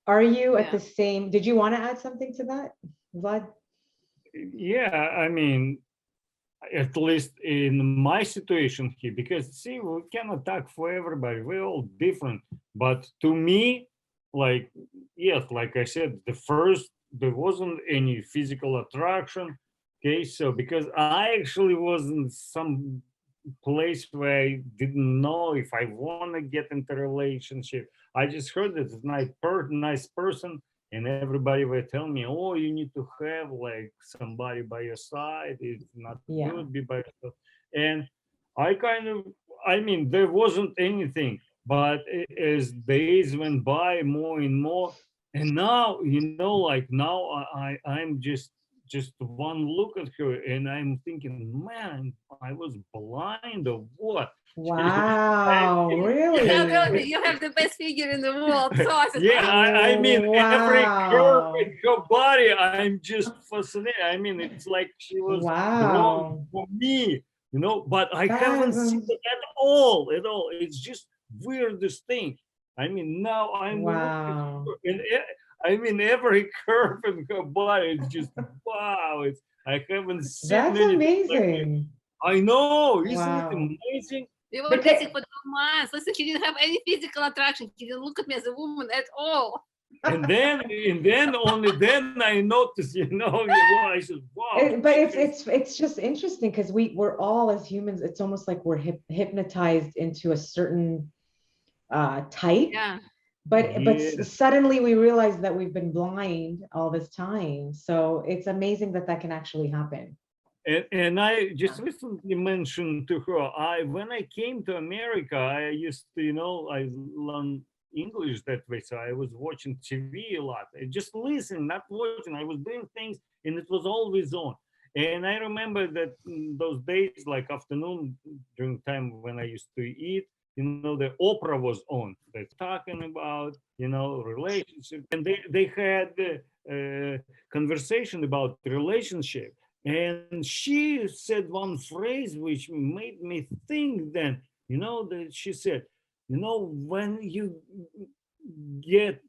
Are you at the same? Did you want to add something to that, Vlad? Yeah, I mean, at least in my situation here, because see, we cannot talk for everybody. We're all different. But to me, like, yes, like I said, there wasn't any physical attraction. Okay, so because I actually was in some place where I didn't know if I want to get into a relationship. I just heard that it's a nice person, and everybody were telling me, oh, you need to have like somebody by your side. It's not good, be by yourself. And I mean, there wasn't anything, but as days went by more and more, and now, like now I'm just one look at her and I'm thinking, man, I was blind or what? Wow, really? You have the best figure in the world. So I mean, every curve in her body, I'm just fascinated. I mean, it's like she was wrong for me, but I haven't seen it at all. It's just weirdest thing. I mean, now I'm and I mean, every curve in her body is just wow. I haven't seen. That's amazing. Like I know, isn't it amazing? We were dating for 2 months. Listen, he didn't have any physical attraction. He didn't look at me as a woman at all. And then only then I noticed, I said, wow. But it's just interesting because we're all as humans, it's almost like we're hypnotized into a certain type. Yeah. But Yeah. suddenly we realize that we've been blind all this time. So it's amazing that that can actually happen. And I just recently mentioned to her, when I came to America, I used to, I learned English that way. So I was watching TV a lot. I just listening, not watching. I was doing things and it was always on. And I remember that those days, like afternoon during time when I used to eat, the opera was on. They're talking about, relationship. And they had a conversation about relationship. And she said one phrase which made me think then, that she said, when you get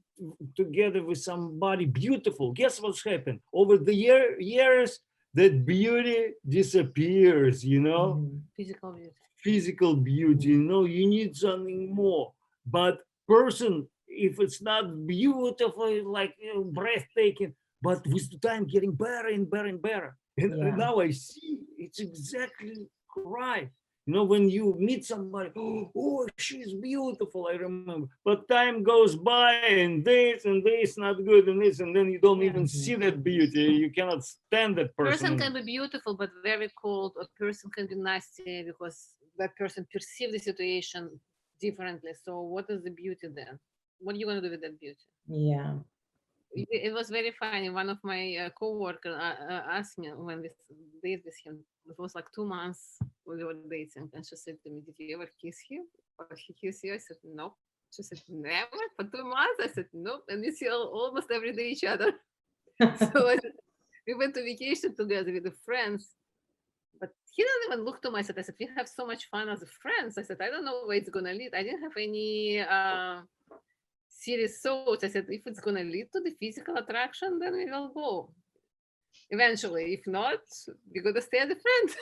together with somebody beautiful, guess what's happened? Over the years, that beauty disappears, Physical beauty. Physical beauty, you need something more. But person, if it's not beautiful, like breathtaking, but with the time getting better and better and better. And now I see it's exactly right. When you meet somebody, oh, she's beautiful, I remember. But time goes by and this not good and this, and then you don't even see that beauty. You cannot stand that person. Person can be beautiful, but very cold. A person can be nasty because that person perceives the situation differently. So what is the beauty then? What are you going to do with that beauty? Yeah. It was very funny. One of my co-workers asked me when we dated with him. It was like 2 months we were dating, and she said to me, "Did you ever kiss him, or he kissed you?" I said, "Nope." She said, "Never for 2 months." I said, "Nope." And we see almost every day each other. So we went to vacation together with the friends, but he didn't even look to me. I said, "We have so much fun as friends." I said, "I don't know where it's gonna lead." I didn't have any serious thoughts. I said, if it's gonna lead to the physical attraction, then we will go eventually. If not, we're gonna stay as a friend.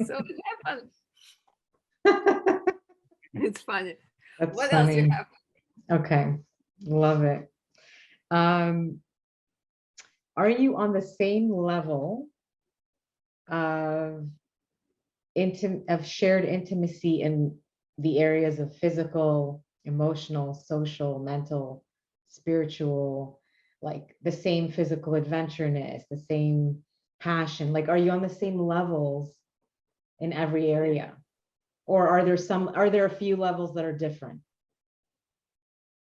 So it happened. It's funny. That's what funny. else you have? Okay, love it. Are you on the same level of shared intimacy in the areas of physical, emotional, social, mental, spiritual, like the same physical adventureness, the same passion? Like, are you on the same levels in every area? Or are there a few levels that are different?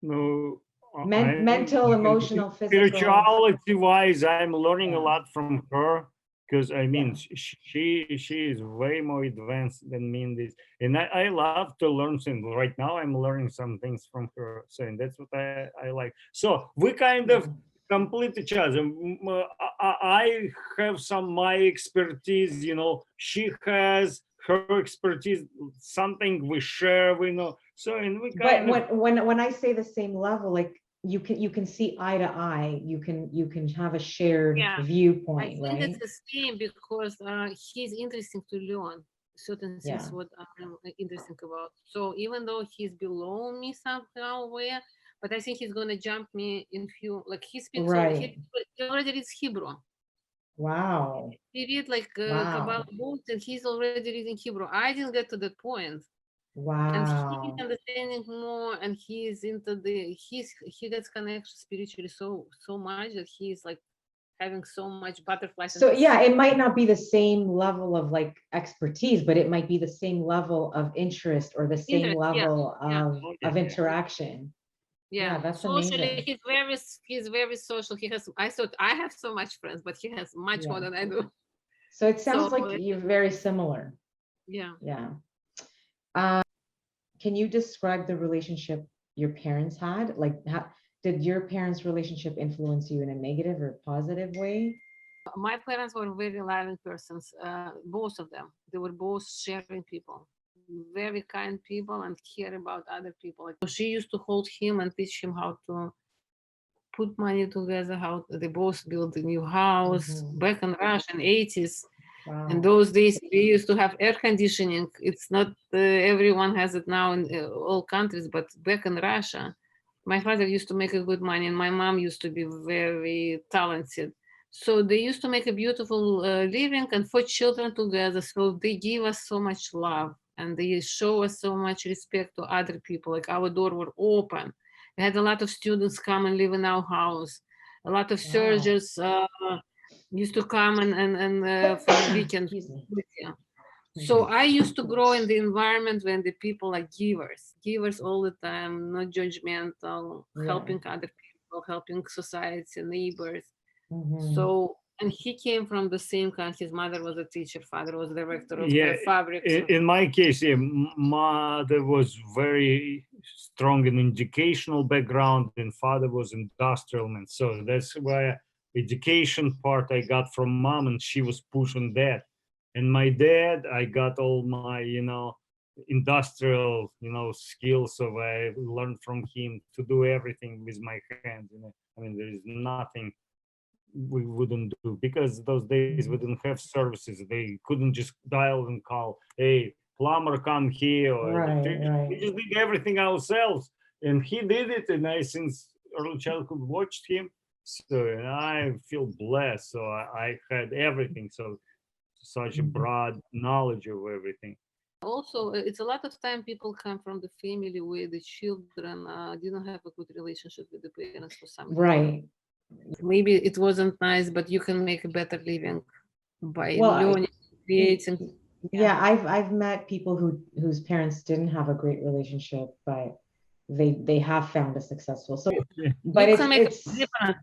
No, Mental, emotional, physical. Spirituality wise, I'm learning a lot from her, because I mean, she is way more advanced than me in this, and I love to learn things. Right now I'm learning some things from her, so and that's what I like. So we kind of complete each other. I have my expertise, she has her expertise, something we share, we know. So, and we kind of, when I say the same level, like you can see eye to eye, you can have a shared viewpoint, I think right? it's the same because he's interesting to learn certain things what I'm interesting about. So even though he's below me somehow, but I think he's gonna jump me in few, like he speaks, he already reads Hebrew. Wow. He read like Kabbalah books, and he's already reading Hebrew. I didn't get to that point. Wow. And he's understanding more, and he's into he gets connected spiritually so much that he's like having so much butterflies. So it might not be the same level of like expertise, but it might be the same level of interest or the same level of interaction. Yeah, that's socially amazing. he's very social. I thought I have so much friends, but he has much more than I do. So it sounds like you're very similar. Yeah. Can you describe the relationship your parents had? Like, did your parents' relationship influence you in a negative or positive way? My parents were very loving persons, both of them. They were both sharing people, very kind people, and care about other people. Like, she used to hold him and teach him how to put money together, how they both built a new house back in Russia in 80s. Wow. In those days, we used to have air conditioning. It's not everyone has it now in all countries, but back in Russia, My father used to make a good money, and my mom used to be very talented. So they used to make a beautiful living and for children together. So they give us so much love and they show us so much respect to other people. Like our door were open. We had a lot of students come and live in our house. A lot of Wow. surgeons used to come and for the weekend. Excuse me. So I used to grow in the environment when the people are givers all the time, not judgmental, Yeah. helping other people, helping society, neighbors. Mhm. So, and he came from the same kind. His mother was a teacher, father was director of Yeah, fabrics. in my case, yeah, mother was very strong in educational background and father was industrial man. So that's why education part I got from mom and she was pushing that. And my dad, I got all my, industrial, skills. So I learned from him to do everything with my hands. I mean, there is nothing we wouldn't do because those days we didn't have services. They couldn't just dial and call, hey, plumber, come here, or Right, electrician. We right. just did everything ourselves. And he did it, and I, since early childhood, watched him. So and I feel blessed. So I had everything. So such a Mhm. broad knowledge of everything. Also, it's a lot of time people come from the family where the children didn't have a good relationship with the parents for some reason. Right. Maybe it wasn't nice, but you can make a better living by Well, learning, creating. yeah, I've met people whose parents didn't have a great relationship, but they have found a successful. So, but You can make a difference.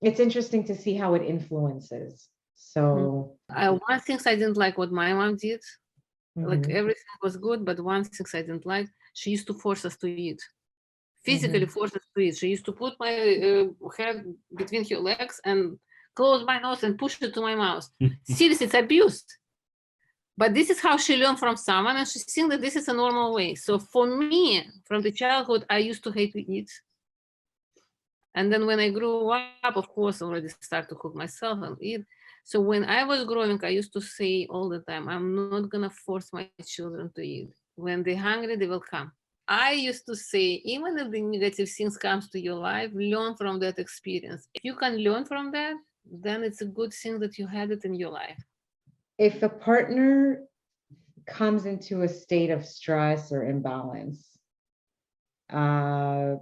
it's interesting to see how it influences. So, One thing I didn't like what my mom did. Like mhm, everything was good, but one thing I didn't like, she used to force us to eat. Physically mhm. force us to eat. She used to put my head between her legs and close my nose and push it to my mouth. Seriously, it's abuse. But this is how she learned from someone, and she thinks that this is a normal way. So for me, from the childhood, I used to hate to eat. And then when I grew up, of course, already start to cook myself and eat. So when I was growing, I used to say all the time, I'm not gonna force my children to eat. When they're hungry, they will come. I used to say, even if the negative things comes to your life, learn from that experience. If you can learn from that, then it's a good thing that you had it in your life. If a partner comes into a state of stress or imbalance, uh,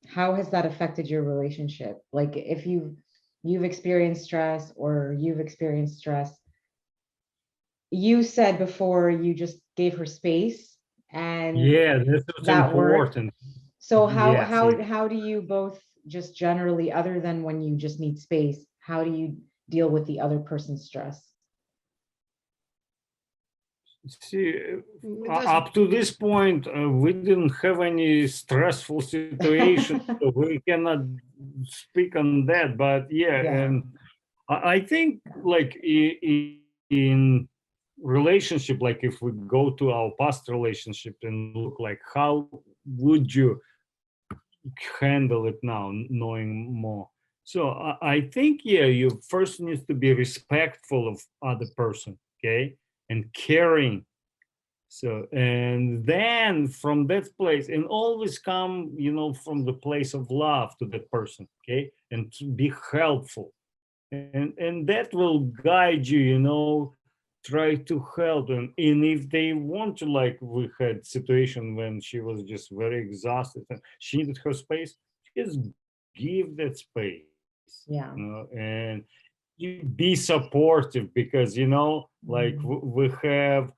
how has that affected your relationship? Like if you've experienced stress or you've experienced stress, you said before you just gave her space and Yeah, that's what's that worked. important. So Yes, yes. how do you both just generally, other than when you just need space, how do you deal with the other person's stress? See, It was up to this point, we didn't have any stressful situation, so we cannot speak on that. But yeah, Yeah. and I think like in relationship, like if we go to our past relationship and look like how would you handle it now, knowing more. So I think yeah, you first need to be respectful of other person, okay, and caring. So and then from that place and always come, from the place of love to that person, okay, and to be helpful, and that will guide you, try to help them. And if they want to, like we had situation when she was just very exhausted and she needed her space, just give that space, Yeah. and you be supportive because like we have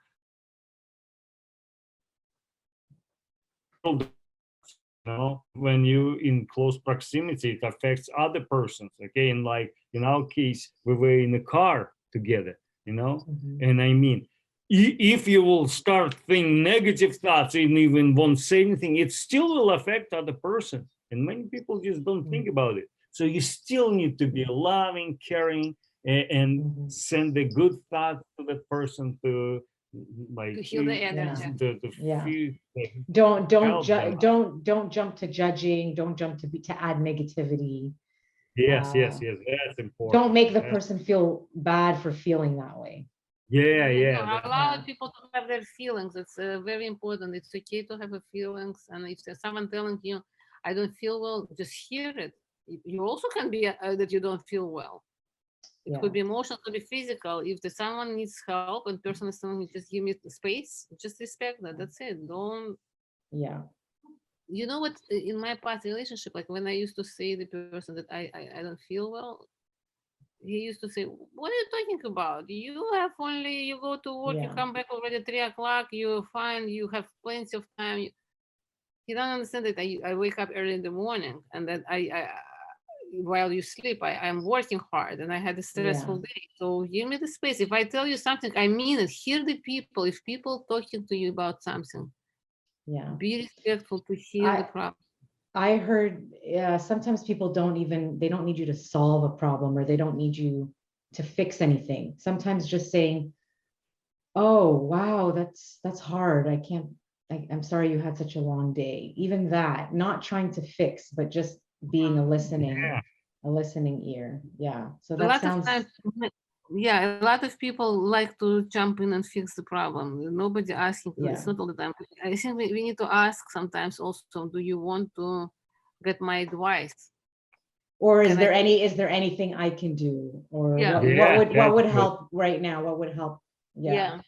when you in close proximity it affects other persons, okay, and like in our case we were in a car together, Mhm. and I mean if you will start thinking negative thoughts and even won't say anything, it still will affect other person, and many people just don't think about it. So you still need to be loving, caring, and Mhm. send a good thought to that person to like to heal the Yeah. energy. to Yeah. feel Don't help them. don't jump to judging, don't jump to add negativity. Yes, Uh, yes, yes. That's don't important. make the That's, person feel bad for feeling that way. yeah, Yeah, yeah. no, That, allow Yeah. people to have their feelings. It's very important. It's okay to have a feelings, and if there's someone telling you, I don't feel well, just hear it. You also can be that you don't feel well. It could be emotional, it could be physical. If someone needs help and person is telling me, just give me the space, just respect that. That's it. Don't. Yeah. You know what? In my past relationship, like when I used to say the person that I don't feel well, he used to say, "What are you talking about? You have only you go to work, you Yeah. come back already at 3 o'clock. You're fine. You have plenty of time." He don't understand that I wake up early in the morning and that I while you sleep, I'm working hard and I had a stressful Yeah. day. So give me the space. If I tell you something, I mean it. Hear the people. If people talking to you about something, Yeah. be respectful to hear the I problem. I heard sometimes people they don't need you to solve a problem, or they don't need you to fix anything. Sometimes just saying, "Oh, wow, that's hard. I'm sorry you had such a long day." Even that, not trying to fix, but just being Yeah. a listening ear. Yeah. So A that lot of sounds, times, yeah, a lot of people like to jump in and fix the problem. Nobody asking, yeah. it's not all the time. I think we need to ask sometimes also, do you want to get my advice? Or Can I, is there anything I can do? Or yeah, Yeah, what that's would good. help right now? What would help? Yeah. yeah.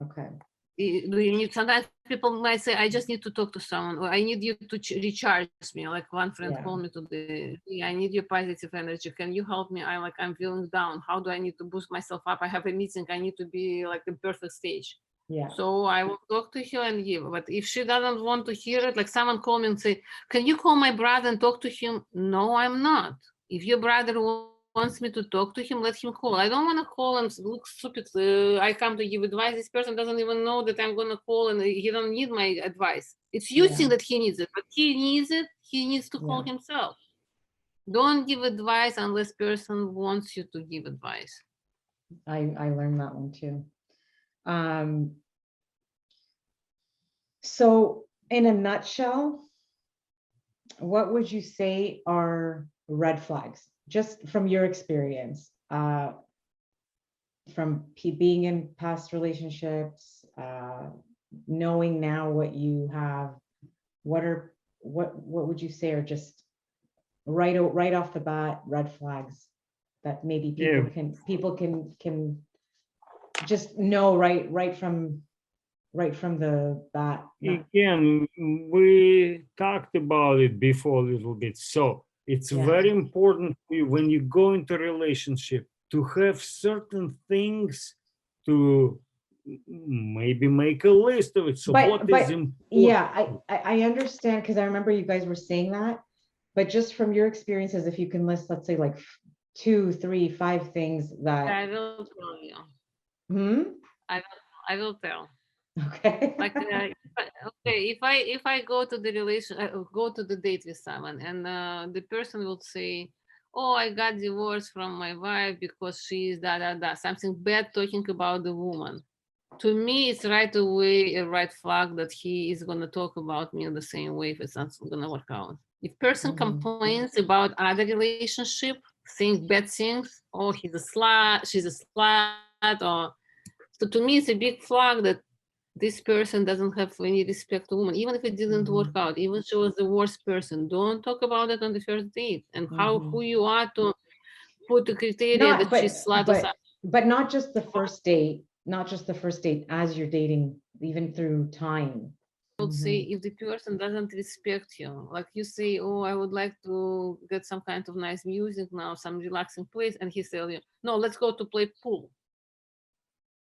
Okay. Do you need, sometimes people might say, I just need to talk to someone, or I need you to recharge me. Like one friend Yeah. called me today, "Hey, I need your positive energy. Can you help me? I'm feeling down. How do I need to boost myself up? I have a meeting. I need to be like the perfect stage." Yeah. So I will talk to her and give. But if she doesn't want to hear it, like someone call me and say, "Can you call my brother and talk to him?" No, I'm not. If your brother wants me to talk to him, let him call. I don't want to call and look stupid. I come to give advice. This person doesn't even know that I'm gonna call, and he don't need my advice. It's you Yeah. think that he needs it, but he needs it. He needs to call Yeah. himself. Don't give advice unless person wants you to give advice. I learned that one too. Um, so in a nutshell, what would you say are red flags, just from your experience, from being in past relationships, knowing now what you have? What would you say are just right off the bat red flags that maybe Yeah. people can just know right from the bat? Again, we talked about it before a little bit. So it's Yeah. very important for you when you go into a relationship to have certain things, to maybe make a list of it. So what is important? Yeah, I understand, because I remember you guys were saying that, but just from your experiences, if you can list, let's say, like 2, 3, 5 things that. I will tell you. Hmm? I will tell. Okay. Like okay, if I go to the go to the date with someone, and the person will say, "Oh, I got divorced from my wife because she's da da da," something bad talking about the woman. To me, it's right away a red flag that he is gonna talk about me in the same way if it's not gonna work out. If person Mhm. complains about other relationship, saying bad things, "Oh, he's a slut, she's a slut," or, so to me, it's a big flag that this person doesn't have any respect to women, even if it didn't work Mhm. out, even she was the worst person. Don't talk about it on the first date, and how Mhm. who you are to put the criteria Not, that she's slut or something. but not just the first date, not just the first date, as you're dating, even through time. I would say Mhm. if the person doesn't respect you, like you say, "Oh, I would like to get some kind of nice music now, some relaxing place," and he tells you, "No, let's go to play pool,"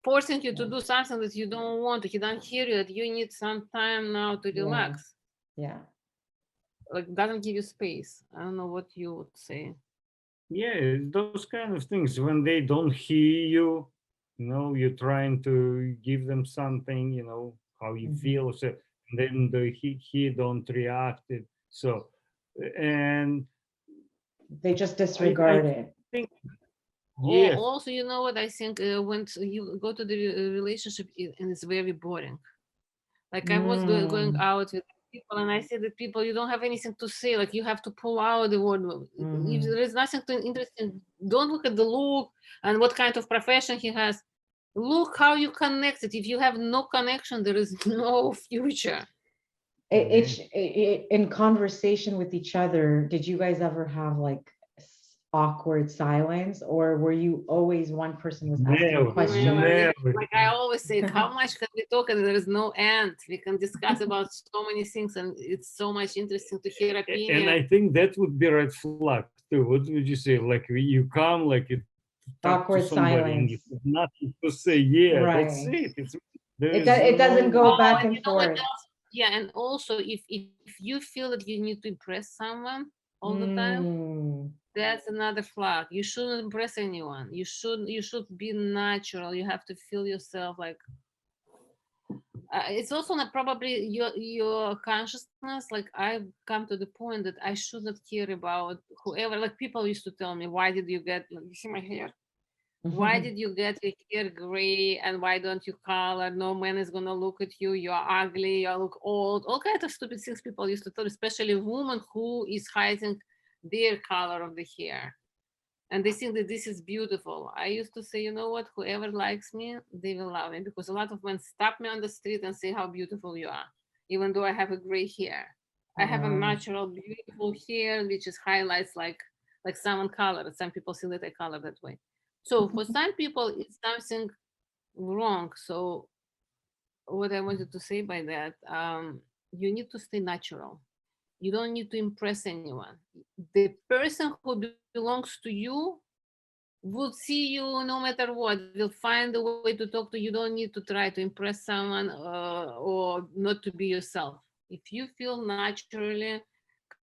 forcing you to Yeah. do something that you don't want to. He don't hear you that you need some time now to Yeah. relax. Yeah. Like doesn't give you space. I don't know what you would say. Yeah, those kind of things when they don't hear you, you're trying to give them something, how you Mhm. feel. So then he don't react it. So, and They just I disregard it. think, yes, Also, you know what I think, when you go to the relationship and it's very boring. Like I was going Mm. out with people and I see that people, you don't have anything to say. Like you have to pull out the word. If Mhm. there is nothing to interesting, don't look at the look and what kind of profession he has. Look how you connected. If you have no connection, there is no future. In conversation with each other, did you guys ever have like awkward silence, or were you always one person was asking a Never, question? never. Like I always say, how much can we talk and there is no end. We can discuss about so many things and it's so much interesting to hear And opinion. I think that would be red flag too. What would you say? Like you come, like you talk Awkward to somebody and you silence. have nothing to say. Yeah, that's Right. it. It's there It, is it doesn't no. go back And and you know what forth. else? Yeah, and also if you feel that you need to impress someone all the time, Mm. that's another flag. You shouldn't impress anyone. You should be natural. You have to feel yourself like it's also not probably your consciousness. Like I've come to the point that I should not care about whoever. Like people used to tell me, why did you get, like, you see my hair? Why did you get your hair gray and why don't you color? No man is gonna look at you. You're ugly. You look old. All kinds of stupid things people used to tell, especially women who is hiding their color of the hair. And they think that this is beautiful. I used to say, you know what? Whoever likes me, they will love me, because a lot of men stop me on the street and say how beautiful you are, even though I have a gray hair. I have a Wow. natural, beautiful hair, which is highlights like someone colored. Some people think that I color that way. So for some people, it's something wrong. So what I wanted to say by that, you need to stay natural. You don't need to impress anyone. The person who belongs to you would see you no matter what, will find a way to talk to you. You don't need to try to impress someone or not to be yourself. If you feel naturally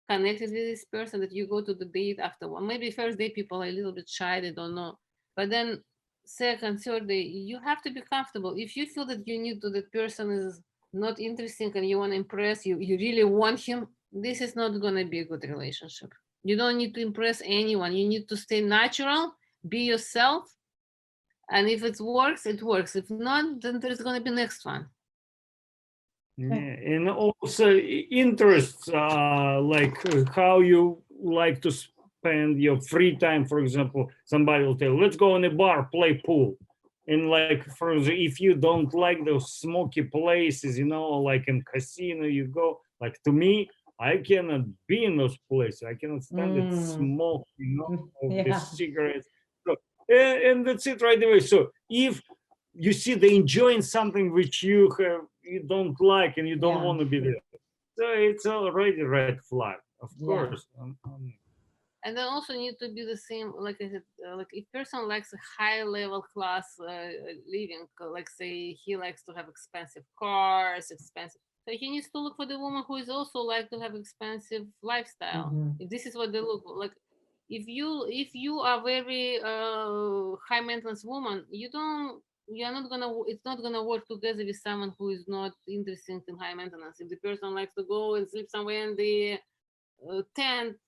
connected with this person, that you go to the date after one, maybe first day people are a little bit shy, they don't know, but then second, third day, you have to be comfortable. If you feel that you need to, that person is not interesting and you want to impress, you really want him, this is not going to be a good relationship. You don't need to impress anyone. You need to stay natural, be yourself, and if it works, it works. If not, then there's going to be next one. Yeah, and also interests, like how you like to spend your free time. For example, somebody will tell, let's go in a bar, play pool. And like, if you don't like those smoky places, like in casino, you go, like to me, I cannot be in those places. I cannot stand that smoke, of the Yeah. cigarettes. So, and that's it right away. So if you see they enjoying something which you don't like and you don't Yeah. want to be there, so it's already red flag, of Yeah. course. And then also need to be the same, like I said, like if person likes a high level class living, like say he likes to have expensive cars, expensive, so he needs to look for the woman who is also like to have expensive lifestyle. If this is what they look like, if you are very high maintenance woman, you're not gonna, it's not gonna work together with someone who is not interested in high maintenance. If the person likes to go and sleep somewhere in the tent,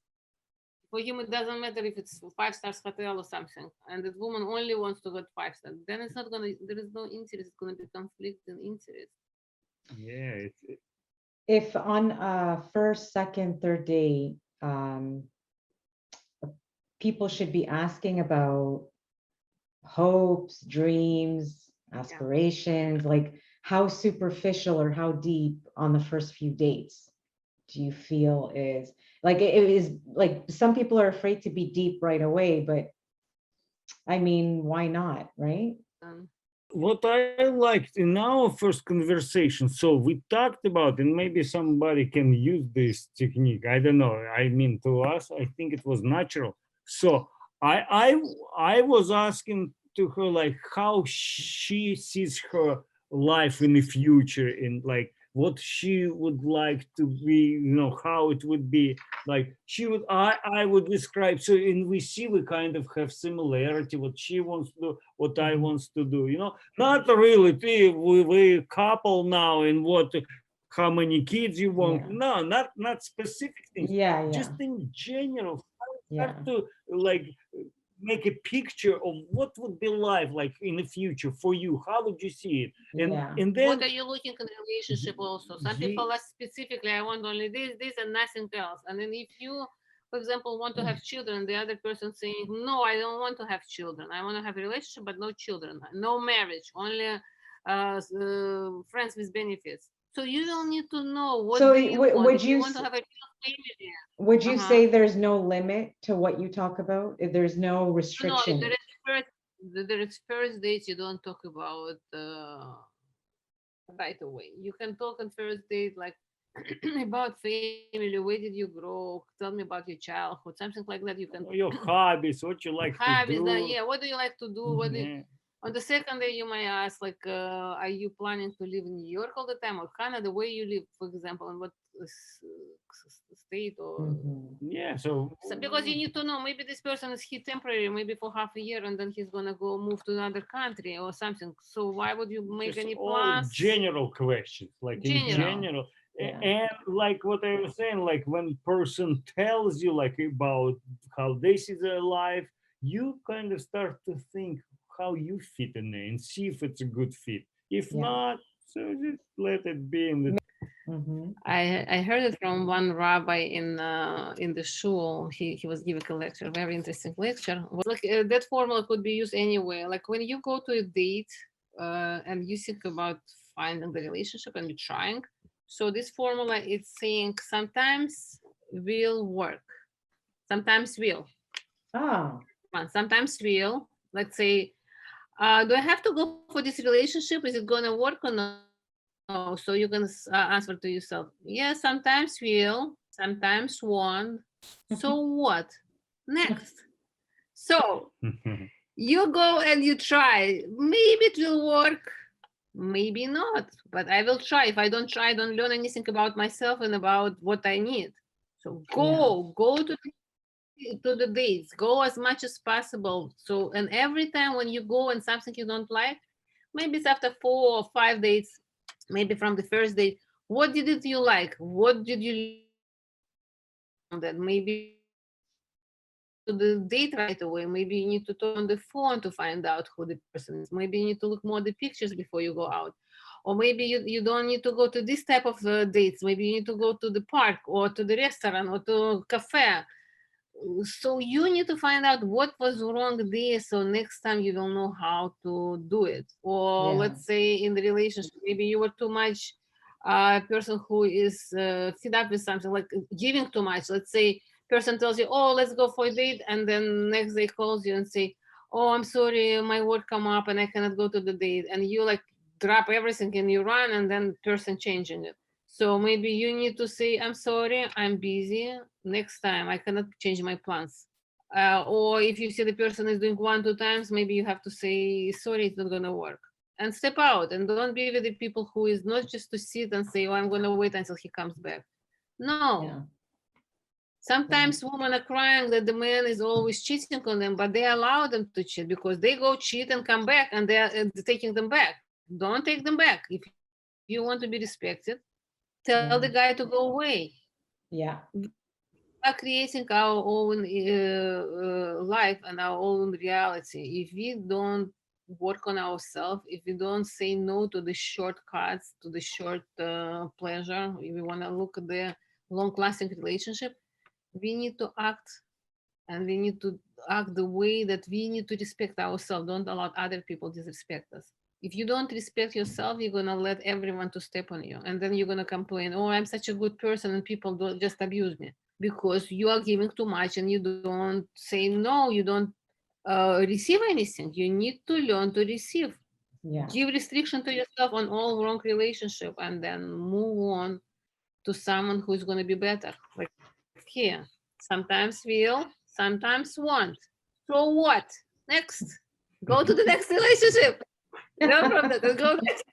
for him it doesn't matter if it's 5 stars hotel or something, and that woman only wants to go to 5 stars, then it's not gonna, there is no interest, it's gonna be conflict in interest. Yeah, If on first, second, third day, people should be asking about hopes, dreams, aspirations, like how superficial or how deep on the first few dates do you feel is like, it is like some people are afraid to be deep right away, but I mean, why not, right? What I liked in our first conversation, so we talked about, and maybe somebody can use this technique, I don't know, I mean, to us, I think it was natural. So I was asking to her like how she sees her life in the future, and like what she would like to be, how it would be. Like she would, I would describe. So, and we see we kind of have similarity. What she wants to do, what I wants to do. Not really. We couple now, and how many kids you want? Yeah. No, not specific things. Yeah, Just yeah, in general, yeah, start to like make a picture of what would be life like in the future for you. How would you see it? yeah. And then What are you looking in a relationship also? Some people are specifically, I want only this and nothing else. And then if you, for example, want to have children, the other person saying, no, I don't want to have children. I want to have a relationship, but no children, no marriage, only friends with benefits. So you don't need to know what So do you would want. If you you want to have a real family, would if you you want to have a real family, would you uh-huh. say there's no limit to what you talk about? If there's no No, restriction? there is first dates, you don't talk about right away. You can talk on first date like about family, where did you grow? Tell me about your childhood, something like that. You can Your hobbies, what you like to hobbies, do. yeah. What do you like to do? What do you, Yeah. on the second day you might ask like, are you planning to live in New York all the time or Canada? Where you live, for example, and what state or Mhm. Yeah, so so because you need to know, maybe this person is here temporary, maybe for half a year, and then he's gonna go move to another country or something. So why would you make just any all plans? general questions, like in general. Yeah. And like what I was saying, like when person tells you like about how they see their life, you kind of start to think how you fit in there and see if it's a good fit. If Yeah. not, so just let it be in the Mhm. I heard it from one rabbi in the shul. He was giving a lecture, very interesting lecture. Was like that formula could be used anywhere. Like when you go to a date and you think about finding the relationship and you're trying. So this formula is saying sometimes will work, sometimes will, Ah, sometimes will. Let's say, do I have to go for this relationship? Is it gonna work or no? So you can answer to yourself, yes, sometimes will, sometimes won't. So what? Next. So you go and you try. Maybe it will work, maybe not, but I will try. If I don't try, I don't learn anything about myself and about what I need. So go to the dates, go as much as possible. So, and every time when you go and something you don't like, maybe it's after 4 or 5 dates, maybe from the first date, what did you like? What did you that maybe to the date right away? Maybe you need to talk on the phone to find out who the person is. Maybe you need to look more at the pictures before you go out. Or maybe you don't need to go to this type of dates. Maybe you need to go to the park or to the restaurant or to a cafe. So you need to find out what was wrong there, so next time you will know how to do it. Or Yeah. let's say in the relationship, maybe you were too much person who is fed up with something, like giving too much. Let's say person tells you, oh, let's go for a date, and then next day calls you and say, oh, I'm sorry, my work come up and I cannot go to the date, and you like drop everything and you run, and then person changing it. So maybe you need to say, I'm sorry, I'm busy. Next time I cannot change my plans. Or if you see the person is doing 1-2 times, maybe you have to say, sorry, it's not going to work. And step out, and don't be with the people who is not just to sit and say, oh, I'm going to wait until he comes back. No. Yeah. Sometimes women are crying that the man is always cheating on them, but they allow them to cheat because they go cheat and come back, and they're taking them back. Don't take them back. If you want to be respected, tell Yeah. the guy to go away. Yeah. We are creating our own life and our own reality. If we don't work on ourselves, if we don't say no to the shortcuts, to the short pleasure, if we want to look at the long-lasting relationship, we need to act, and we need to act the way that we need to respect ourselves. Don't allow other people disrespect us. If you don't respect yourself, you're gonna let everyone to step on you, and then you're gonna complain, oh, I'm such a good person and people don't just abuse me, because you are giving too much and you don't say no, you don't receive anything. You need to learn to receive. Yeah. Give restriction to yourself on all wrong relationship, and then move on to someone who's going to be better. Like here, sometimes will, sometimes won't. So what? Next, go to the next relationship. Go from that. Go next.